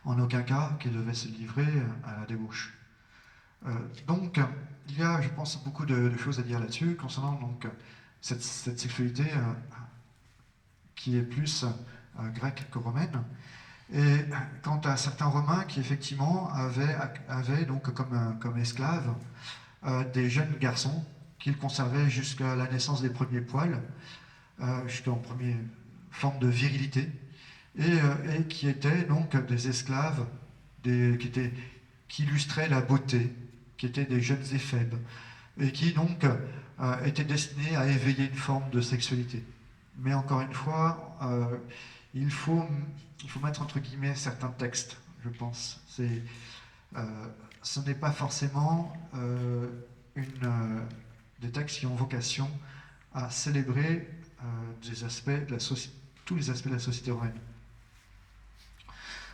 En aucun cas qui devait se livrer à la débauche. Donc, il y a, je pense, beaucoup de choses à dire là-dessus, concernant donc cette sexualité qui est plus grecque que romaine. Et quant à certains Romains qui, effectivement, avaient donc comme esclaves des jeunes garçons qu'ils conservaient jusqu'à la naissance des premiers poils, jusqu'en première forme de virilité, et qui étaient donc des esclaves qui illustraient la beauté, qui étaient des jeunes éphèbes, et qui donc étaient destinés à éveiller une forme de sexualité. Mais encore une fois, il faut mettre entre guillemets certains textes, je pense. Ce n'est pas forcément des textes qui ont vocation à célébrer tous les aspects de la société romaine.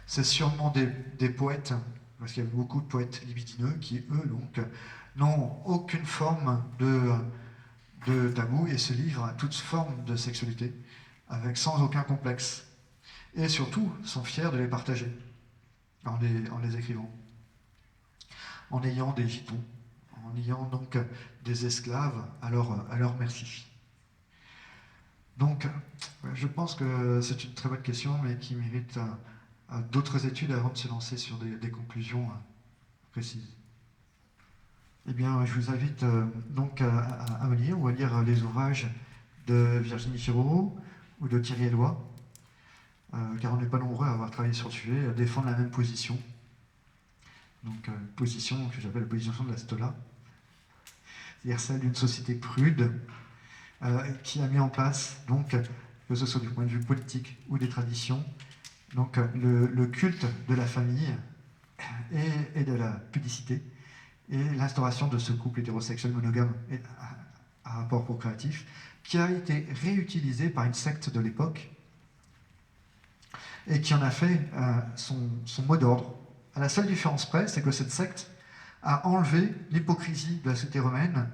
C'est sûrement des poètes, parce qu'il y a beaucoup de poètes libidineux qui, eux, donc, n'ont aucune forme de tabou et se livrent à toute forme de sexualité, sans aucun complexe. Et surtout, sont fiers de les partager en les écrivant. En ayant des gitons, en ayant donc des esclaves à leur merci. Donc, je pense que c'est une très bonne question, mais qui mérite d'autres études avant de se lancer sur des conclusions précises. Eh bien, je vous invite donc à me lire ou à lire les ouvrages de Virginie Firaud ou de Thierry Eloi, car on n'est pas nombreux à avoir travaillé sur le sujet, à défendre la même position. Donc, position que j'appelle la position de la Stola, c'est-à-dire celle d'une société prude qui a mis en place, donc, que ce soit du point de vue politique ou des traditions, donc le culte de la famille et de la pudicité, et l'instauration de ce couple hétérosexuel monogame à rapport procréatif, qui a été réutilisé par une secte de l'époque et qui en a fait son mot d'ordre. À la seule différence près, c'est que cette secte a enlevé l'hypocrisie de la société romaine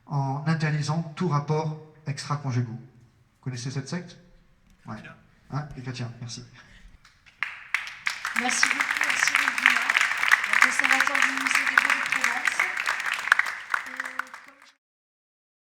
en interdisant tout rapport extra-conjugaux. Vous connaissez cette secte? Ouais. Hein, les chrétiens, merci. Merci beaucoup à Cyril Guillat, au conservatoire du musée